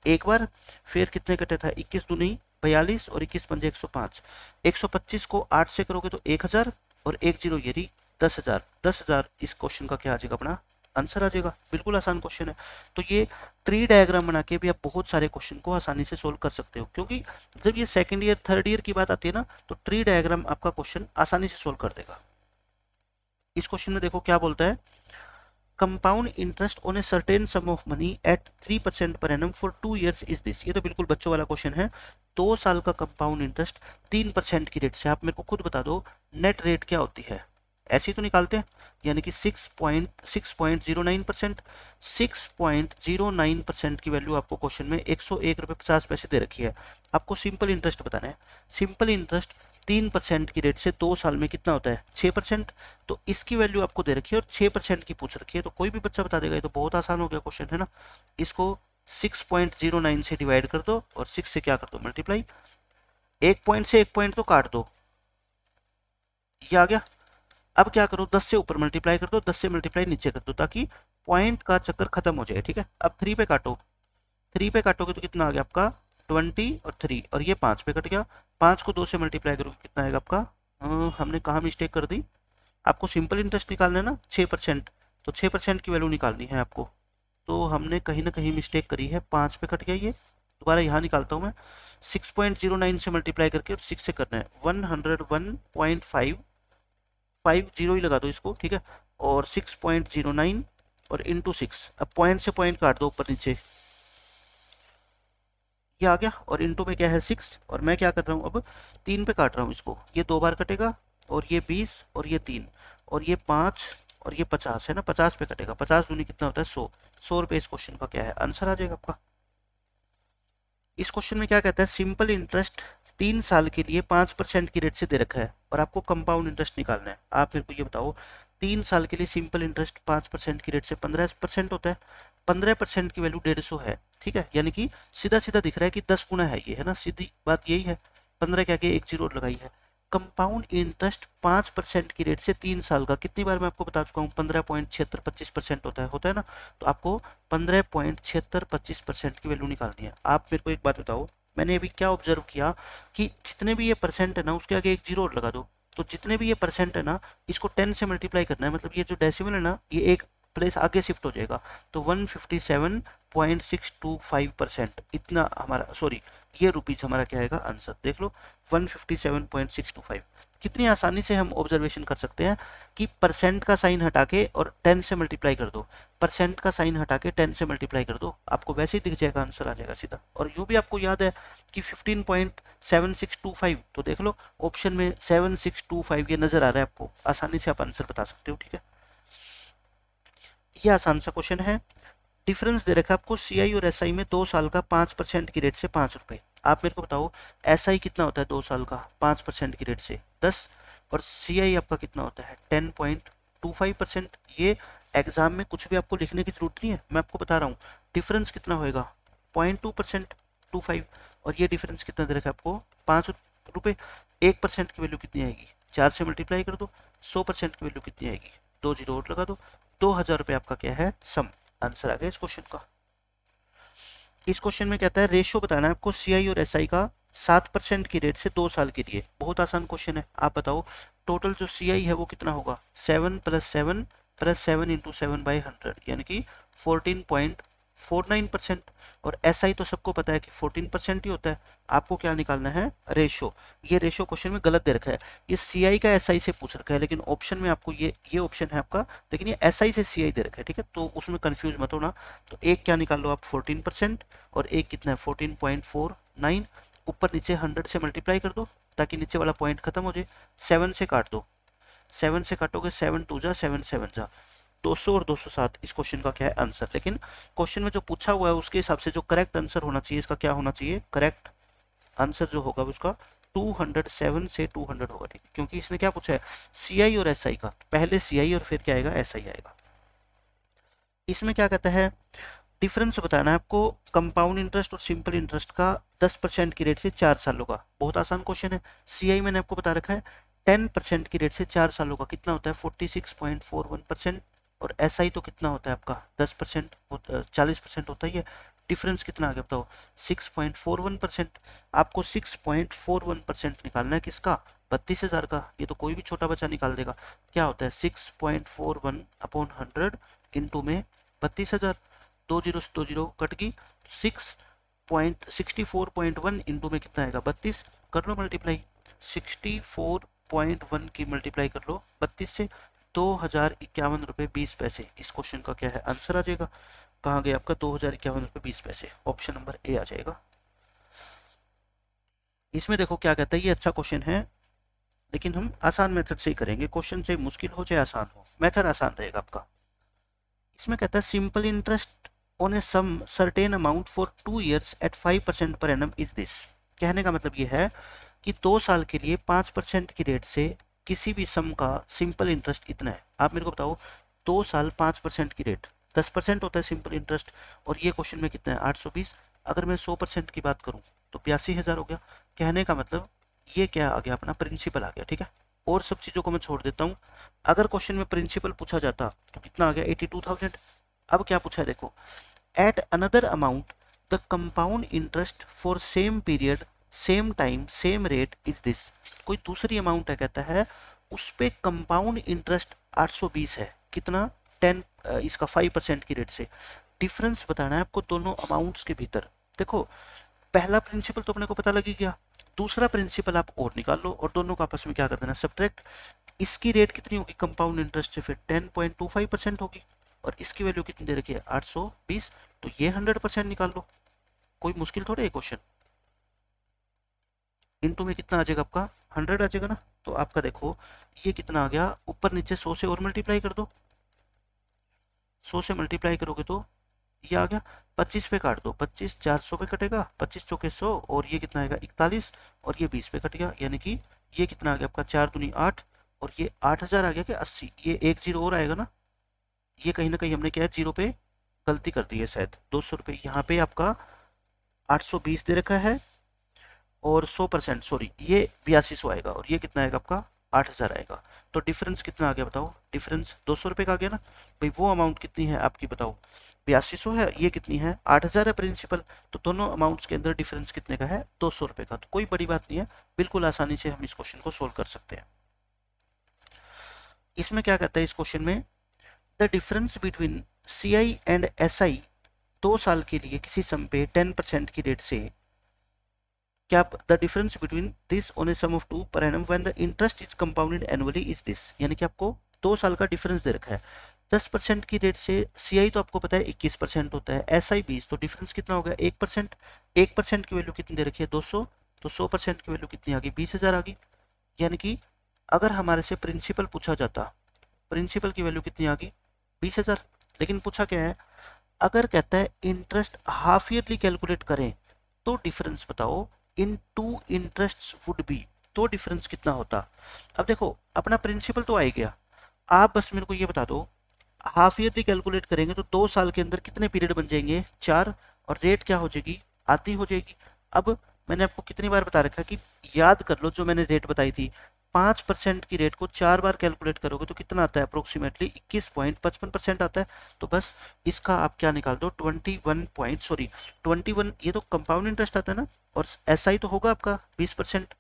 [SPEAKER 1] एक बार, फिर कितने कटे था 21 दूनी 42 और 21 पंजे 105। 125 को 8 से करोगे तो 1000 और 10 ये रही 10,000। 10,000 इस क्वेश्चन का क्या आ जाएगा, अपना आंसर आ जाएगा। बिल्कुल आसान क्वेश्चन है। तो ये ट्री डायग्राम बना के भी आप बहुत सारे क्वेश्चन को आसानी से सोल्व कर सकते हो, क्योंकि जब ये सेकंड ईयर थर्ड ईयर की बात आती है ना, तो ट्री डायग्राम आपका क्वेश्चन आसानी से सोल्व कर देगा। इस क्वेश्चन में देखो क्या बोलता है, compound interest on a certain some of money at 3% per annum for 2 years is this. ये तो बिल्कुल बच्चों वाला क्वेश्चन है। 2 साल का कंपाउंड इंटरेस्ट 3% की रेट से, आप मेरे को खुद बता दो नेट रेट क्या होती है, ऐसे ही तो निकालते हैं, यानी कि 6.09%। 6.09% की वैल्यू आपको क्वेश्चन में 101 रुपये 50 पैसे दे रखी है। आपको सिंपल इंटरेस्ट बताना है। सिंपल इंटरेस्ट 3% की रेट से 2 साल में कितना होता है 6%। तो इसकी वैल्यू आपको दे रखी है और 6% की पूछ रखी है, तो कोई भी बच्चा बता देगा। ये तो बहुत आसान हो गया क्वेश्चन, है ना। इसको 6.09 से डिवाइड कर दो और 6 से क्या कर दो मल्टीप्लाई, 1 पॉइंट से 1 पॉइंट तो काट दो, ये आ गया। अब क्या करो 10 से ऊपर मल्टीप्लाई कर दो, 10 से मल्टीप्लाई नीचे कर दो, ताकि पॉइंट का चक्कर खत्म हो जाए, ठीक है। अब 3 पे काटो, 3 पे काटोगे तो कितना आ गया आपका 20 और 3, और ये 5 पे कट गया। 5 को 2 से मल्टीप्लाई करोगे कितना आएगा आपका, हमने कहाँ मिस्टेक कर दी, आपको सिंपल इंटरेस्ट निकालना है ना 6%, तो 6% की वैल्यू निकालनी है आपको, तो हमने कहीं ना कहीं मिस्टेक करी है। 5 पे कट गया, ये दोबारा यहाँ निकालता हूँ मैं। 6.09 से मल्टीप्लाई करके और 6 से करना है 101.5, 50 ही लगा दो इसको, ठीक है। और 6.09 और इंटू 6, अब पॉइंट से पॉइंट काट दो ऊपर नीचे, ये आ गया। और इंटू में क्या है 6, और मैं क्या कर रहा हूँ अब 3 पे काट रहा हूँ इसको, ये 2 बार कटेगा और ये 20 और ये 3 और ये 5 और ये 50 है ना, 50 पे कटेगा। 50 दूनी कितना होता है 100। 100 रुपये इस क्वेश्चन का क्या है आंसर आ जाएगा आपका। इस क्वेश्चन में क्या कहता है, सिंपल इंटरेस्ट 3 साल के लिए 5% की रेट से दे रखा है और आपको कंपाउंड इंटरेस्ट निकालना है। आप मेरे को ये बताओ 3 साल के लिए सिंपल इंटरेस्ट 5% की रेट से 15% होता है। 15% की वैल्यू 150 है, ठीक है। यानी कि सीधा सीधा दिख रहा है कि 10 गुना है ये, है ना, सीधी बात यही है। 15 क्या के 1 जीरो लगाई है। कंपाउंड इंटरेस्ट 5% की रेट से 3 साल का, कितनी बार मैं आपको बता चुका हूँ 15.7625% होता है ना। तो आपको 15.7625% की वैल्यू निकालनी है। आप मेरे को एक बात बताओ, मैंने अभी क्या ऑब्जर्व किया कि जितने भी ये परसेंट है ना उसके आगे 1 जीरो और लगा दो, तो जितने भी ये परसेंट है ना इसको 10 से मल्टीप्लाई करना है, मतलब ये जो डेसिमल है ना ये एक प्लेस आगे शिफ्ट हो जाएगा। तो 157.625% इतना हमारा, सॉरी ये रुपीज हमारा क्या आएगा आंसर, देख लो 157.625। कितनी आसानी से हम ऑब्जर्वेशन कर सकते हैं कि परसेंट का साइन हटा के और 10 से मल्टीप्लाई कर दो, परसेंट का साइन हटा के 10 से मल्टीप्लाई कर दो, आपको वैसे ही दिख जाएगा आंसर आ जाएगा सीधा। और यूँ भी आपको याद है कि 15.7625, तो देख लो ऑप्शन में 7625 ये नजर आ रहा है आपको, आसानी से आप आंसर बता सकते हो, ठीक है। ये आसान सा क्वेश्चन है। डिफरेंस दे रखा है आपको सीआई और एसआई में 2 साल का 5% की रेट से 5 रुपए। आप मेरे को बताओ एसआई कितना होता है 2 साल का 5% की रेट से 10, और सीआई आपका कितना होता है 10.25%। ये एग्जाम में कुछ भी आपको लिखने की जरूरत नहीं है, मैं आपको बता रहा हूँ। डिफरेंस कितना होएगा 0.2%, 25, और ये डिफरेंस कितना दे रखा है आपको 5 रुपये। 1% की वैल्यू कितनी आएगी, 4 से मल्टीप्लाई कर दो। 100% की वैल्यू कितनी आएगी, 2 जीरो और लगा दो। 2000 रुपये आपका क्या है सम, आंसर आ गया इस क्वेश्चन का। इस क्वेश्चन में कहता है रेशियो बताना है आपको सीआई और एसआई का 7% की रेट से 2 साल के लिए। बहुत आसान क्वेश्चन है। आप बताओ टोटल जो सीआई है वो कितना होगा 7 + 7 + 7 × 7 × 7/100, यानी कि 14 49%, और SI तो सबको पता है कि 14% ही होता है। आपको क्या निकालना है, रेशो। ये रेशो क्वेश्चन में गलत दे रखा है, ये CI का SI से पूछ रखा है, लेकिन ऑप्शन में आपको ये ऑप्शन है आपका, लेकिन ये SI से CI दे रखा है, ठीक है, तो उसमें कंफ्यूज मत होना। तो एक क्या निकाल लो आप 14%, और एक कितना है 14.49, ऊपर नीचे 100 से मल्टीप्लाई कर दो ताकि नीचे वाला पॉइंट खत्म हो जाए। 7 से काट दो, 7 से काटोगे 7 2 जा 7 7 जा 200 और 207 इस क्वेश्चन का क्या है आंसर। लेकिन क्वेश्चन में जो पूछा हुआ है उसके हिसाब से जो करेक्ट आंसर होना चाहिए इसका क्या होना चाहिए, करेक्ट आंसर जो होगा उसका 207 से 200 होगा, ठीक है, क्योंकि इसने क्या पूछा है CI और SI का, पहले CI और फिर क्या आएगा SI आएगा। इसमें क्या कहता है, डिफरेंस बताना है आपको कंपाउंड इंटरेस्ट और सिंपल इंटरेस्ट का 10% की रेट से 4 सालों का। बहुत आसान क्वेश्चन है। CI मैंने आपको बता रखा है 10% की रेट से 4 सालों का कितना होता है 46.41%, और SI तो कितना होता है आपका 10%, 40% होता ही है। डिफरेंस कितना आ गया बताओ 6.41%। आपको 6.41% निकालना है किसका, 32,000 का। ये तो कोई भी छोटा बच्चा निकाल देगा। क्या होता है 6.41 अपॉन 100 इंटू में 32,000, 2 जीरो से 2 जीरो कट गई, 6.64.1 इंटू में कितना आएगा 32, कर लो मल्टीप्लाई, 64.1 की मल्टीप्लाई कर लो 32 से, 2051 रुपये 20 पैसे इस क्वेश्चन का क्या है आंसर आ जाएगा। कहाँ गया आपका 2051 रुपये 20 पैसे, ऑप्शन नंबर ए आ जाएगा। इसमें देखो क्या कहता है, ये अच्छा क्वेश्चन है लेकिन हम आसान मेथड से ही करेंगे, क्वेश्चन चाहे मुश्किल हो चाहे आसान हो, मेथड आसान रहेगा आपका। इसमें कहता है simple interest on a sum certain amount for 2 years at 5% per annum is this. कहने का मतलब ये है कि 2 साल के लिए 5% की रेट से किसी भी सम का सिंपल इंटरेस्ट इतना है। आप मेरे को बताओ 2 साल 5% की रेट 10% होता है सिंपल इंटरेस्ट, और ये क्वेश्चन में कितना है 820। अगर मैं 100% की बात करूं तो 82,000 हो गया। कहने का मतलब ये क्या आ गया अपना प्रिंसिपल आ गया, ठीक है, और सब चीज़ों को मैं छोड़ देता हूँ। अगर क्वेश्चन में प्रिंसिपल पूछा जाता तो कितना आ गया 82,000। अब क्या पूछा है देखो, at another amount the compound interest for same period same time same rate is this. कोई दूसरी अमाउंट है कहता है उस पे कंपाउंड इंटरेस्ट 820 है, कितना 10 इसका 5% की रेट से। डिफरेंस बताना है आपको दोनों अमाउंट्स के भीतर। देखो पहला प्रिंसिपल तो अपने को पता लग ही गया, दूसरा प्रिंसिपल आप और निकाल लो और दोनों का आपस में क्या कर देना सब्ट्रैक्ट। इसकी रेट कितनी होगी कंपाउंड इंटरेस्ट से, फिर 10.25% होगी, और इसकी वैल्यू कितनी दे रखी है 820, तो ये 100% निकाल लो। कोई मुश्किल थोड़ा है क्वेश्चन। इनटू में कितना आ जाएगा आपका 100 आ जाएगा ना, तो आपका देखो ये कितना आ गया, ऊपर नीचे 100 से और मल्टीप्लाई कर दो, 100 से मल्टीप्लाई करोगे तो ये आ गया, 25 पे काट दो, 25 400 पे कटेगा, 25 चौके 100, और ये कितना आएगा 41, और ये 20 पे कट गया, यानी कि ये कितना आ गया आपका 4 दूनी 8, और ये 8,000 आ गया कि 80, ये एक जीरो और आएगा ना, ये कहीं ना कहीं हमने क्या है जीरो पे गलती कर दी है शायद, 200 रुपये यहाँ पे आपका 820 दे रखा है, और 100% सॉरी ये 8200 आएगा, और ये कितना आएगा आपका 8,000 आएगा। तो डिफरेंस कितना आ गया बताओ, डिफरेंस 200 रुपये का आ गया ना भाई। वो अमाउंट कितनी है आपकी बताओ 8200 है, ये कितनी है 8,000 है प्रिंसिपल, तो दोनों अमाउंट्स के अंदर डिफरेंस कितने का है 200 रुपये का। तो कोई बड़ी बात नहीं है, बिल्कुल आसानी से हम इस क्वेश्चन को सोल्व कर सकते हैं। इसमें क्या कहता है इस क्वेश्चन में, the difference between CI and SI 2 साल के लिए किसी सम पे 10% की रेट से, क्या the difference between this on a sum of 2 per annum when the interest is compounded annually is this. यानी कि आपको 2 साल का डिफरेंस दे रखा है, 10% की रेट से CI तो आपको पता है 21% होता है, SI 20, तो डिफरेंस कितना हो गया 1%। 1% की वैल्यू कितनी दे रखी है 200, तो 100% की वैल्यू कितनी आ गई 20,000 आ गई। यानी कि अगर हमारे से प्रिंसिपल पूछा जाता, प्रिंसिपल की वैल्यू कितनी आ गई 20,000, लेकिन पूछा क्या है, अगर कहता है इंटरेस्ट हाफ ईयरली कैलकुलेट करें तो डिफरेंस बताओ इन टू इंटरेस्ट वुड बी, तो डिफरेंस कितना होता। अब देखो अपना प्रिंसिपल तो आ ही गया, आप बस मेरे को ये बता दो हाफ ईयरली कैलकुलेट करेंगे तो 2 साल के अंदर कितने पीरियड बन जाएंगे 4, और रेट क्या हो जाएगी आती हो जाएगी। अब मैंने आपको कितनी बार बता रखा है कि याद कर लो जो मैंने रेट बताई थी, 5% की रेट को 4 बार कैलकुलेट करोगे तो कितना आता है अप्रोक्सीमेटली 21.55% आता है। तो बस इसका आप क्या निकाल दो 21, ये तो कंपाउंड इंटरेस्ट आता है ना, और SI तो होगा आपका 20%,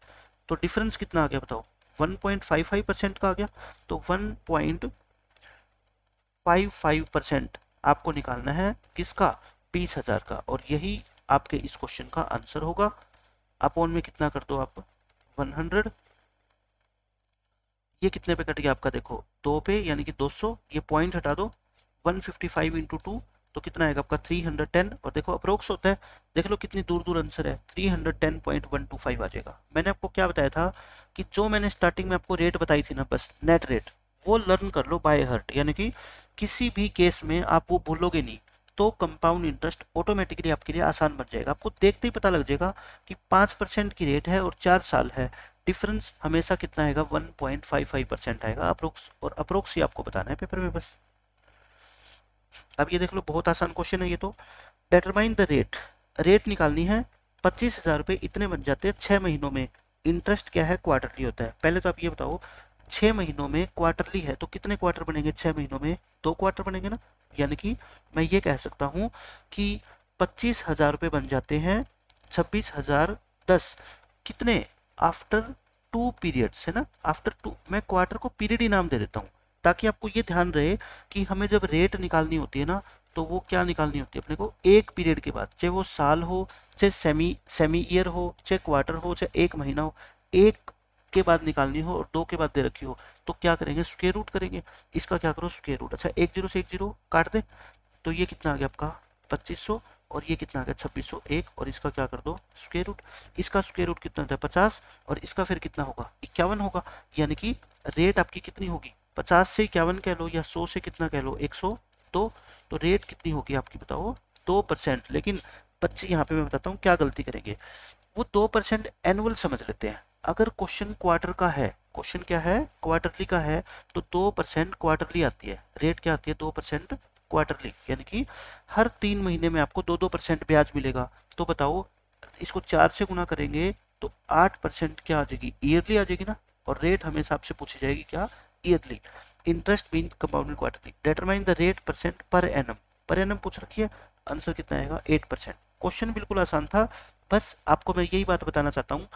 [SPEAKER 1] तो डिफरेंस कितना आ गया बताओ 1.55% का आ गया। तो 1.55% आपको निकालना है किसका 20,000 का, और यही आपके इस क्वेश्चन का आंसर होगा। अपॉन में कितना कर दो आप 100, ये कितने पे कट गया आपका, देखो 2 पे, यानी कि 200, ये पॉइंट हटा दो, 155 इंटू 2 तो कितना आएगा आपका 310, और देखो अप्रोक्स होता है, देख लो कितनी दूर दूर आंसर है, 310.125 आ जाएगा। मैंने आपको क्या बताया था कि जो मैंने स्टार्टिंग में आपको रेट बताई थी ना, बस नेट रेट वो लर्न कर लो बाय हार्ट, यानी कि किसी भी केस में आप वो भूलोगे नहीं, तो कंपाउंड इंटरेस्ट ऑटोमेटिकली आपके लिए आसान बन जाएगा। आपको देखते ही पता लग जाएगा कि 5% की रेट है और 4 साल है, डिफरेंस हमेशा कितना आएगा 1.55% आएगा अप्रोक्स, और अप्रोक्स ही आपको बताना है पेपर में बस। अब ये देख लो बहुत आसान क्वेश्चन है ये तो। डिटरमाइन द रेट, रेट निकालनी है, 25,000 रुपये इतने बन जाते हैं 6 महीनों में। इंटरेस्ट क्या है, क्वार्टरली होता है। पहले तो आप ये बताओ 6 महीनों में क्वार्टरली है तो कितने क्वार्टर बनेंगे 6 महीनों में, 2 क्वार्टर बनेंगे ना, यानी कि मैं ये कह सकता हूँ कि 25,000 रुपये बन जाते हैं 26,010 कितने, आफ्टर 2 पीरियड्स है ना, आफ्टर 2, मैं क्वार्टर को पीरियड ही नाम दे देता हूँ ताकि आपको ये ध्यान रहे कि हमें जब रेट निकालनी होती है ना, तो वो क्या निकालनी होती है अपने को, एक पीरियड के बाद, चाहे वो साल हो, चाहे सेमी ईयर हो, चाहे क्वार्टर हो, चाहे एक महीना हो, एक के बाद निकालनी हो और 2 के बाद दे रखी हो, तो क्या करेंगे, स्क्वायर रूट करेंगे। इसका क्या करो, स्क्वायर रूट। अच्छा 1 0 से 1 0 काट दे, तो ये कितना आ गया आपका 2500, और ये कितना आ गया 2601, और इसका क्या कर दो स्क्वायर रूट। इसका स्क्वायर रूट कितना होता है 50, और इसका फिर कितना होगा 51 होगा, यानी कि रेट आपकी कितनी होगी, 50 से 51 कह लो, या 100 से कितना कह लो 102, तो रेट कितनी होगी आपकी बताओ 2%। लेकिन बच्चे यहाँ पे मैं बताता हूँ क्या गलती करेंगे, वो 2% एनुअल समझ लेते हैं। अगर क्वेश्चन क्वार्टर का है, क्वेश्चन क्या है क्वार्टरली का है, तो 2% क्वार्टरली आती है, रेट क्या आती है 2% क्वार्टरली, यानी कि हर 3 महीने में आपको 2-2% ब्याज मिलेगा। तो बताओ इसको 4 से गुना करेंगे तो 8% क्या आ जाएगी, ईयरली आ जाएगी ना, और रेट हमेशा आपसे पूछी जाएगी क्या, yearly. Interest being compounded quarterly, determine the rate percent per annum, per annum पूछ रखी है, आंसर कितना आएगा 8%। क्वेश्चन बिल्कुल आसान था, बस आपको मैं यही बात बताना चाहता हूँ,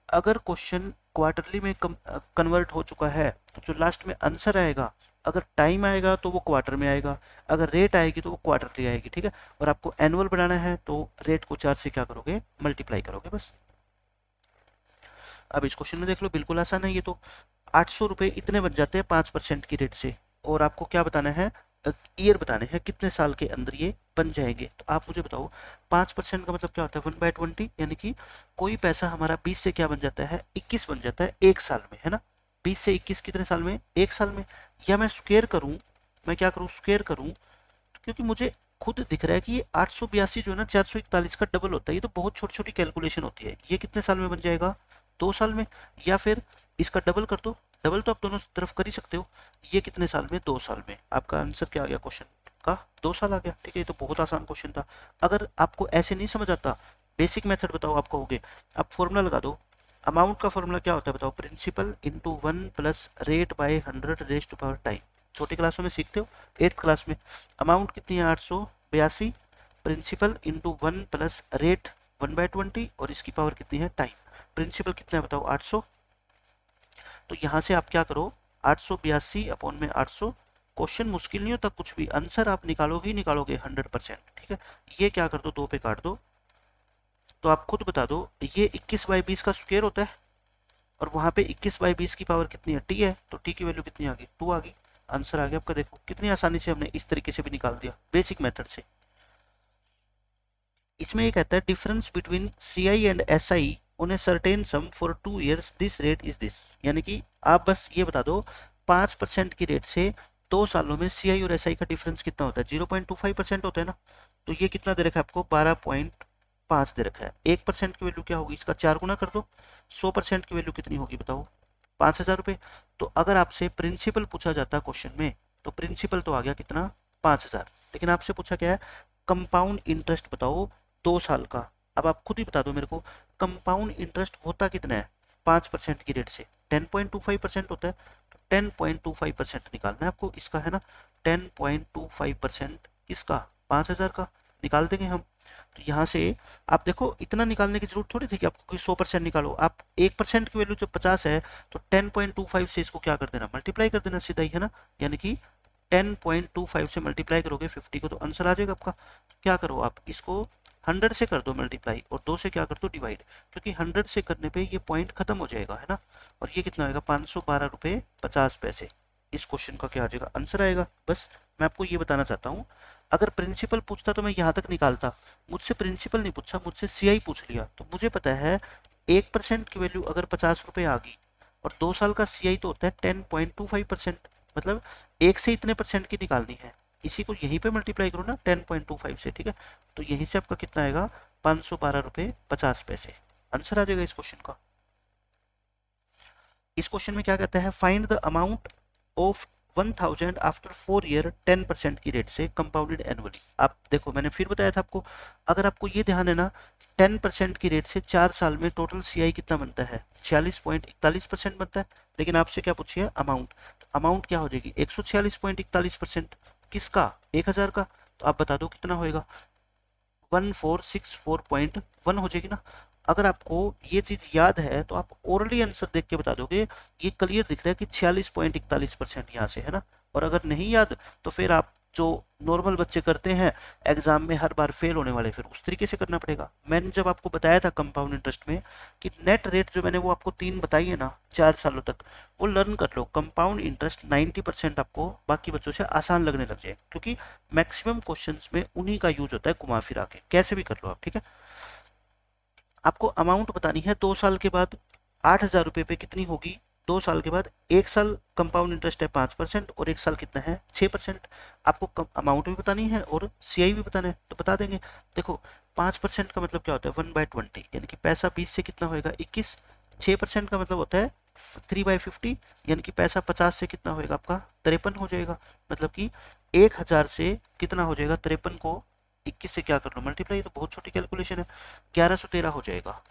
[SPEAKER 1] अगर क्वेश्चन क्वार्टरली में कन्वर्ट हो चुका है तो जो लास्ट में आंसर आएगा, अगर टाइम आएगा तो वो क्वार्टर में आएगा, अगर रेट आएगी तो वो क्वार्टरली आएगी, ठीक है। और आपको एनुअल बनाना है तो रेट को 4 से क्या करोगे, मल्टीप्लाई करोगे बस। अब इस क्वेश्चन में देख लो बिल्कुल आसान है ये तो, 800 रुपये इतने बन जाते हैं 5% की रेट से, और आपको क्या बताना है, ईयर बताने हैं कितने साल के अंदर ये बन जाएंगे। तो आप मुझे बताओ 5% का मतलब क्या होता है 1/20, यानी कि कोई पैसा हमारा 20 से क्या बन जाता है 21 बन जाता है 1 साल में, है ना। 20 से 21 कितने साल में, 1 साल में। या मैं स्क्वायर करूं, मैं क्या करूं स्क्वायर करूं, क्योंकि मुझे खुद दिख रहा है कि ये 882 जो है ना 441 का डबल होता है, ये तो बहुत छोटी छोटी कैलकुलेशन होती है, ये कितने साल में बन जाएगा 2 साल में। या फिर इसका डबल कर दो, डबल तो आप दोनों तरफ कर ही सकते हो, ये कितने साल में 2 साल में। आपका आंसर क्या आ गया क्वेश्चन का 2 साल आ गया, ठीक है। ये तो बहुत आसान क्वेश्चन था। अगर आपको ऐसे नहीं समझ आता, बेसिक मेथड बताओ आप कहोगे, आप फॉर्मूला लगा दो, अमाउंट का फॉर्मूला क्या होता है बताओ, principal into 1 plus rate by 100 raised to power time. छोटी क्लासों में सीखते हो, 8th क्लास में। अमाउंट कितनी है 882, प्रिंसिपल इंटू 1 प्लस रेट 1/20, और इसकी पावर कितनी है टाइम। प्रिंसिपल कितना है बताओ 800, तो यहाँ से आप क्या करो 882 अपॉन में 800। क्वेश्चन मुश्किल नहीं होता कुछ भी, आंसर आप निकालोगे ही निकालोगे 100%, ठीक है। ये क्या कर दो 2 पे काट दो, तो आप खुद बता दो, ये 21/20 का स्क्वायर होता है, और वहाँ पे 21/20 की पावर कितनी है टी है, तो टी की वैल्यू कितनी आ गई 2 आ गई, आंसर आ गया आपका। देखो कितनी आसानी से हमने इस तरीके से भी निकाल दिया बेसिक मेथड से। इसमें ये कहता है difference between CI and SI on a certain some for 2 years, this rate is this. यानी कि आप बस ये बता दो 5% की रेट से 2 सालों में CI और SI का डिफरेंस कितना होता है, 0.25% होता है ना। तो ये कितना दे रखा है आपको 12.5 दे रखा है। 1% की वैल्यू क्या होगी, इसका 4 गुना कर दो, 100% की वैल्यू कितनी होगी बताओ 5,000 रुपये। तो अगर आपसे प्रिंसिपल पूछा जाता है क्वेश्चन में, तो प्रिंसिपल तो आ गया कितना 5,000, लेकिन आपसे पूछा क्या है कंपाउंड इंटरेस्ट बताओ 2 साल का। अब आप खुद ही बता दो मेरे को कंपाउंड इंटरेस्ट होता कितना है 5% की रेट से, 10.25% होता है, तो 10.25% निकालना है आपको इसका, है ना। 10.25% इसका 5,000 का निकाल देंगे हम। तो यहाँ से आप देखो इतना निकालने की जरूरत थोड़ी थी कि आपको 100% निकालो, आप 1% की वैल्यू जब 50 है तो 10.25 से इसको क्या कर देना मल्टीप्लाई कर देना सीधा ही, है ना। यानी कि 10.25 से मल्टीप्लाई करोगे 50 को तो आंसर आ जाएगा आपका। तो क्या करो आप इसको 100 से कर दो मल्टीप्लाई और 2 से क्या कर दो डिवाइड, क्योंकि 100 से करने पे ये पॉइंट खत्म हो जाएगा है ना। और ये कितना आएगा 512 रुपये 50 पैसे। इस क्वेश्चन का क्या आ जाएगा आंसर आएगा। बस मैं आपको ये बताना चाहता हूँ, अगर प्रिंसिपल पूछता तो मैं यहाँ तक निकालता, मुझसे प्रिंसिपल नहीं पूछा, मुझसे सीआई पूछ लिया। तो मुझे पता है 1% की वैल्यू अगर 50 रुपये आ गई और 2 साल का सीआई तो होता है 10.25%, मतलब 1 से इतने परसेंट की निकालनी है। इसी को यहीं पे मल्टीप्लाई करो ना 10.25 से, ठीक है। तो यहीं से आपका कितना आएगा 512 रुपये 50 पैसे। आंसर आ जाएगा इस क्वेश्चन का। इस क्वेश्चन में क्या कहता है, find the amount of 1000 after 4 year 10% की रेट से कंपाउंडेड एनुअली। आप देखो मैंने फिर बताया था आपको, अगर आपको ये ध्यान है ना 10% की रेट से 4 साल में टोटल सीआई कितना बनता है 46.41% बनता है। लेकिन आपसे क्या पूछिए अमाउंट, तो अमाउंट क्या हो जाएगी 146.41%। किसका 1000 का, तो आप बता दो कितना होएगा 1464.1 हो जाएगी ना। अगर आपको ये चीज याद है तो आप ओरली आंसर देख के बता दोगे, ये क्लियर दिख रहा है कि 46.41% यहाँ से है ना। और अगर नहीं याद तो फिर आप जो नॉर्मल बच्चे करते हैं एग्जाम में हर बार फेल होने वाले, फिर उस तरीके से करना पड़ेगा। मैंने जब आपको बताया था कंपाउंड इंटरेस्ट में कि नेट रेट जो मैंने वो आपको 3 बताई है ना 4 सालों तक, वो लर्न कर लो। कंपाउंड इंटरेस्ट 90% आपको बाकी बच्चों से आसान लगने लग जाए, क्योंकि मैक्सिमम क्वेश्चंस में उन्हीं का यूज होता है घुमा फिरा के, कैसे भी कर लो आप, ठीक है। आपको अमाउंट बतानी है 2 साल के बाद 8000 रुपये पे कितनी होगी 2 साल के बाद। 1 साल कंपाउंड इंटरेस्ट है 5% और 1 साल कितना है 6%। आपको अमाउंट भी बतानी है और सीआई भी बताना है, तो बता देंगे। देखो 5% का मतलब क्या होता है 1/20, यानी कि पैसा 20 से कितना होएगा 21। 6% का मतलब होता है 3/50, यानी कि पैसा 50 से कितना होएगा आपका 53 हो जाएगा। मतलब कि 1000 से कितना हो जाएगा 53 को 21 से क्या कर लो मल्टीप्लाई, तो बहुत छोटी कैलकुलेशन है 1113 हो जाएगा।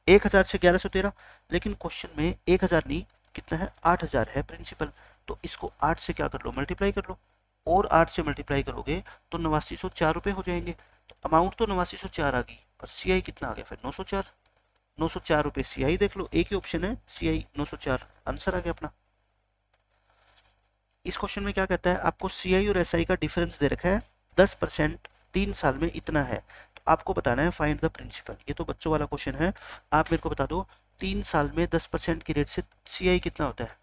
[SPEAKER 1] 1000 से 1113, लेकिन क्वेश्चन में 1000 नहीं कितना है 8000 है प्रिंसिपल, तो इसको 8 से क्या कर लो मल्टीप्लाई कर लो, और 8 से मल्टीप्लाई करोगे तो 8904 रुपये हो जाएंगे। तो अमाउंट तो 8904 आ गई और सीआई कितना आ गया फिर 904। 904 रुपये सीआई देख लो, एक ही ऑप्शन है सीआई 904, आंसर आ गया अपना। इस क्वेश्चन में क्या कहता है, आपको सीआई और एसआई का डिफरेंस दे रखा है 10%, 3 साल में इतना है। तो आपको बताना है फाइंड द प्रिंसिपल। ये तो बच्चों वाला क्वेश्चन है, आप मेरे को बता दो 3 साल में 10% की रेट से सीआई कितना होता है,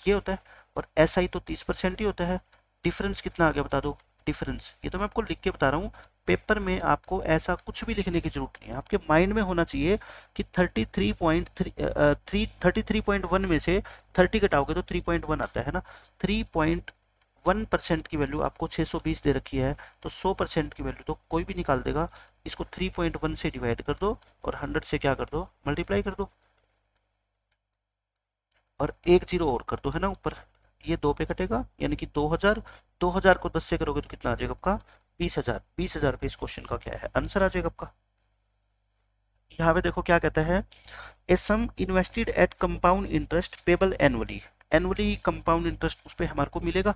[SPEAKER 1] ये होता है, और एसआई तो 30% ही होता है। डिफरेंस कितना आ गया बता दो, डिफरेंस ये तो मैं आपको लिख के बता रहा हूँ, पेपर में आपको ऐसा कुछ भी लिखने की जरूरत नहीं है। आपके माइंड में होना चाहिए कि 33.1 में से 30 घटाओगे तो 3.1 आता है ना। 3.1% की वैल्यू आपको 620 दे रखी है, तो 100% की वैल्यू तो कोई भी निकाल देगा। इसको 3.1 से डिवाइड कर दो और 100 से क्या कर दो मल्टीप्लाई कर दो, और एक जीरो और कर दो है ना ऊपर, ये 2 पे कटेगा यानी कि 2000। 2000 को 10 से करोगे तो कितना आ जाएगा आपका 20,000। 20,000 रुपये इस क्वेश्चन का क्या है आंसर आ जाएगा आपका। यहाँ पे देखो क्या कहता है, a sum invested at compound interest payable annually. Annually compound interest उस पर हमारे को मिलेगा।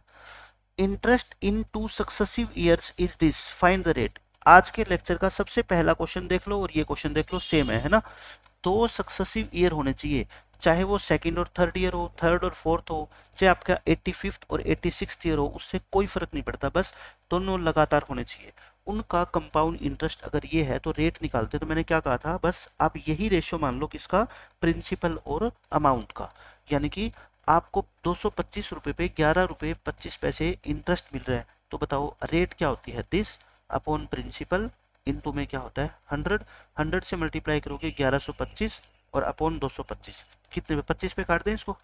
[SPEAKER 1] Interest in 2 successive years is this, find the rate. आज के लेक्चर का सबसे पहला क्वेश्चन देख लो और ये क्वेश्चन देख लो, सेम है ना। 2 सक्सेसिव ईयर होने चाहिए, चाहे वो सेकंड और थर्ड ईयर हो, थर्ड और फोर्थ हो, चाहे आपका 85th और 86th ईयर हो, उससे कोई फर्क नहीं पड़ता, बस दोनों लगातार होने चाहिए। उनका कंपाउंड इंटरेस्ट अगर ये है तो रेट निकालते, तो मैंने क्या कहा था, बस आप यही रेशियो मान लो किसका, प्रिंसिपल और अमाउंट का। यानी कि आपको 225 रुपये पे 11 रुपये 25 पैसे इंटरेस्ट मिल रहा है, तो बताओ रेट क्या होती है, दिस अपॉन प्रिंसिपल इनटू में क्या होता है 100। 100 से मल्टीप्लाई करोगे 1125 और अपॉन 225, कितने पे 25 पे काट दें इसको,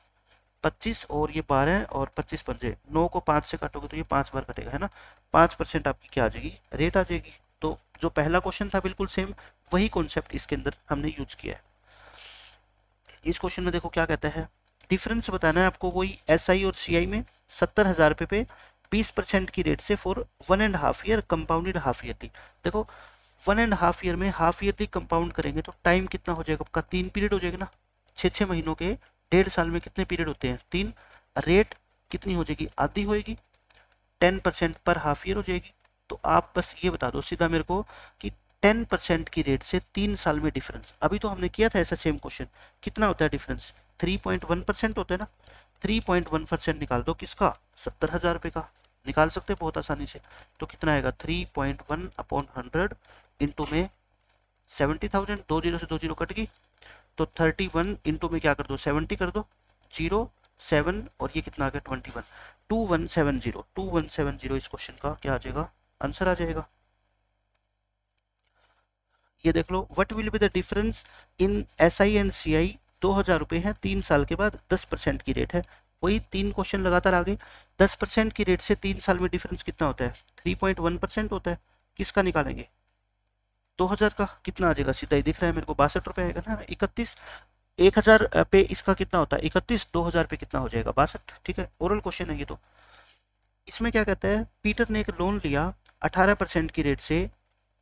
[SPEAKER 1] 25 और ये 12 और 25 पंजे 9 को 5 से काटोगे तो ये 5 बार कटेगा है ना। 5% आपकी क्या आ जाएगी रेट आ जाएगी। तो जो पहला क्वेश्चन था बिल्कुल सेम वही कॉन्सेप्ट इसके अंदर हमने यूज किया है। इस क्वेश्चन में देखो क्या कहता है, डिफरेंस बताना है आपको वही एसआई और सीआई में। 70,000 रुपये पे 20% की रेट से for 1.5 year compounded half yearly. देखो 1.5 ईयर में हाफ ईयरली कंपाउंड करेंगे तो टाइम कितना हो जाएगा आपका 3 पीरियड हो जाएगा ना। 6 महीनों के 1.5 साल में कितने पीरियड होते हैं 3। रेट कितनी हो जाएगी आधी होएगी, 10% पर हाफ ईयर हो जाएगी। तो आप बस ये बता दो सीधा मेरे को कि 10% की रेट से 3 साल में डिफरेंस, अभी तो हमने किया था ऐसा सेम क्वेश्चन, कितना होता है डिफरेंस 3.1% होता है ना। 3.1% निकाल दो किसका 70,000 रुपये का, निकाल सकते हैं बहुत आसानी से। तो कितना आएगा 3.1/100 इंटू में 70,000, 2 जीरो से 2 जीरो कट गई, तो 31 इंटू में क्या कर दो 70 कर दो, 0 7 और ये कितना आ गया 21, 2170 इस क्वेश्चन का क्या आ जाएगा आंसर आ जाएगा। ये देख लो, what will be the difference in SI and CI। 2,000 रुपये है, 3 साल के बाद 10% की रेट है। वही 3 क्वेश्चन लगातार आगे, 10% की रेट से 3 साल में डिफरेंस कितना होता है 3.1% होता है। किसका निकालेंगे 2,000 का कितना आ जाएगा, सीधा ही दिख रहा है मेरे को 62 रुपये आएगा ना, 31। 1,000 पे इसका कितना होता है 31, 2,000 पे कितना हो जाएगा 62। ठीक है, ओरल क्वेश्चन है ये। तो इसमें क्या कहता है, पीटर ने एक लोन लिया 18% की रेट से,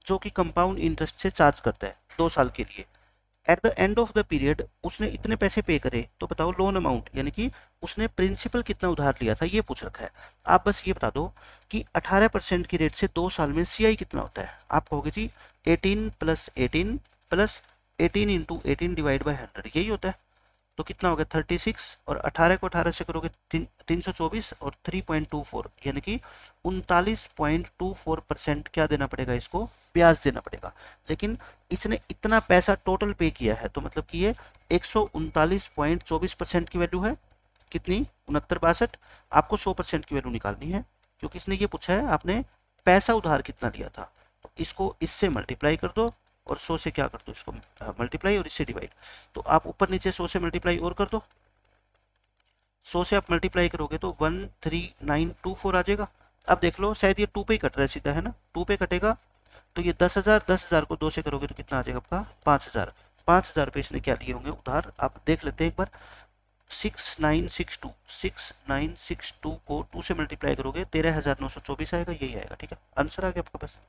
[SPEAKER 1] जो कि कंपाउंड इंटरेस्ट से चार्ज करता है 2 साल के लिए। At the end of the period उसने इतने पैसे पे करे, तो बताओ लोन अमाउंट, यानी कि उसने प्रिंसिपल कितना उधार लिया था ये पूछ रखा है। आप बस ये बता दो कि 18% की रेट से 2 साल में CI कितना होता है। आप कहोगे जी 18 + 18 + 18 इंटू 18 डिवाइड बाई 100, यही होता है। तो कितना हो गया 36, और 18 को 18 से करोगे 324 और 3.24, यानी कि 39.24% क्या देना पड़ेगा इसको, ब्याज देना पड़ेगा। लेकिन इसने इतना पैसा टोटल पे किया है, तो मतलब कि ये 139.24% की वैल्यू है। कितनी 6962। आपको 100% की वैल्यू निकालनी है, क्योंकि इसने ये पूछा है आपने पैसा उधार कितना लिया था। तो इसको इससे मल्टीप्लाई कर दो और 100 से क्या कर दो इसको मल्टीप्लाई और इससे डिवाइड। तो आप ऊपर नीचे 100 से मल्टीप्लाई और कर दो, 100 से आप मल्टीप्लाई करोगे तो 13924 आ जाएगा। अब देख लो शायद ये 2 पे ही कट रहा है सीधा, है ना, 2 पे कटेगा। तो ये 10,000 को 2 से करोगे तो कितना आ जाएगा आपका 5,000। 5,000 रुपये इसने क्या लिए होंगे उधार, आप देख लेते हैं एक बार। 6962 को 2 से मल्टीप्लाई करोगे 13,924 आएगा, यही आएगा। ठीक है, आंसर आ गया आपका बस।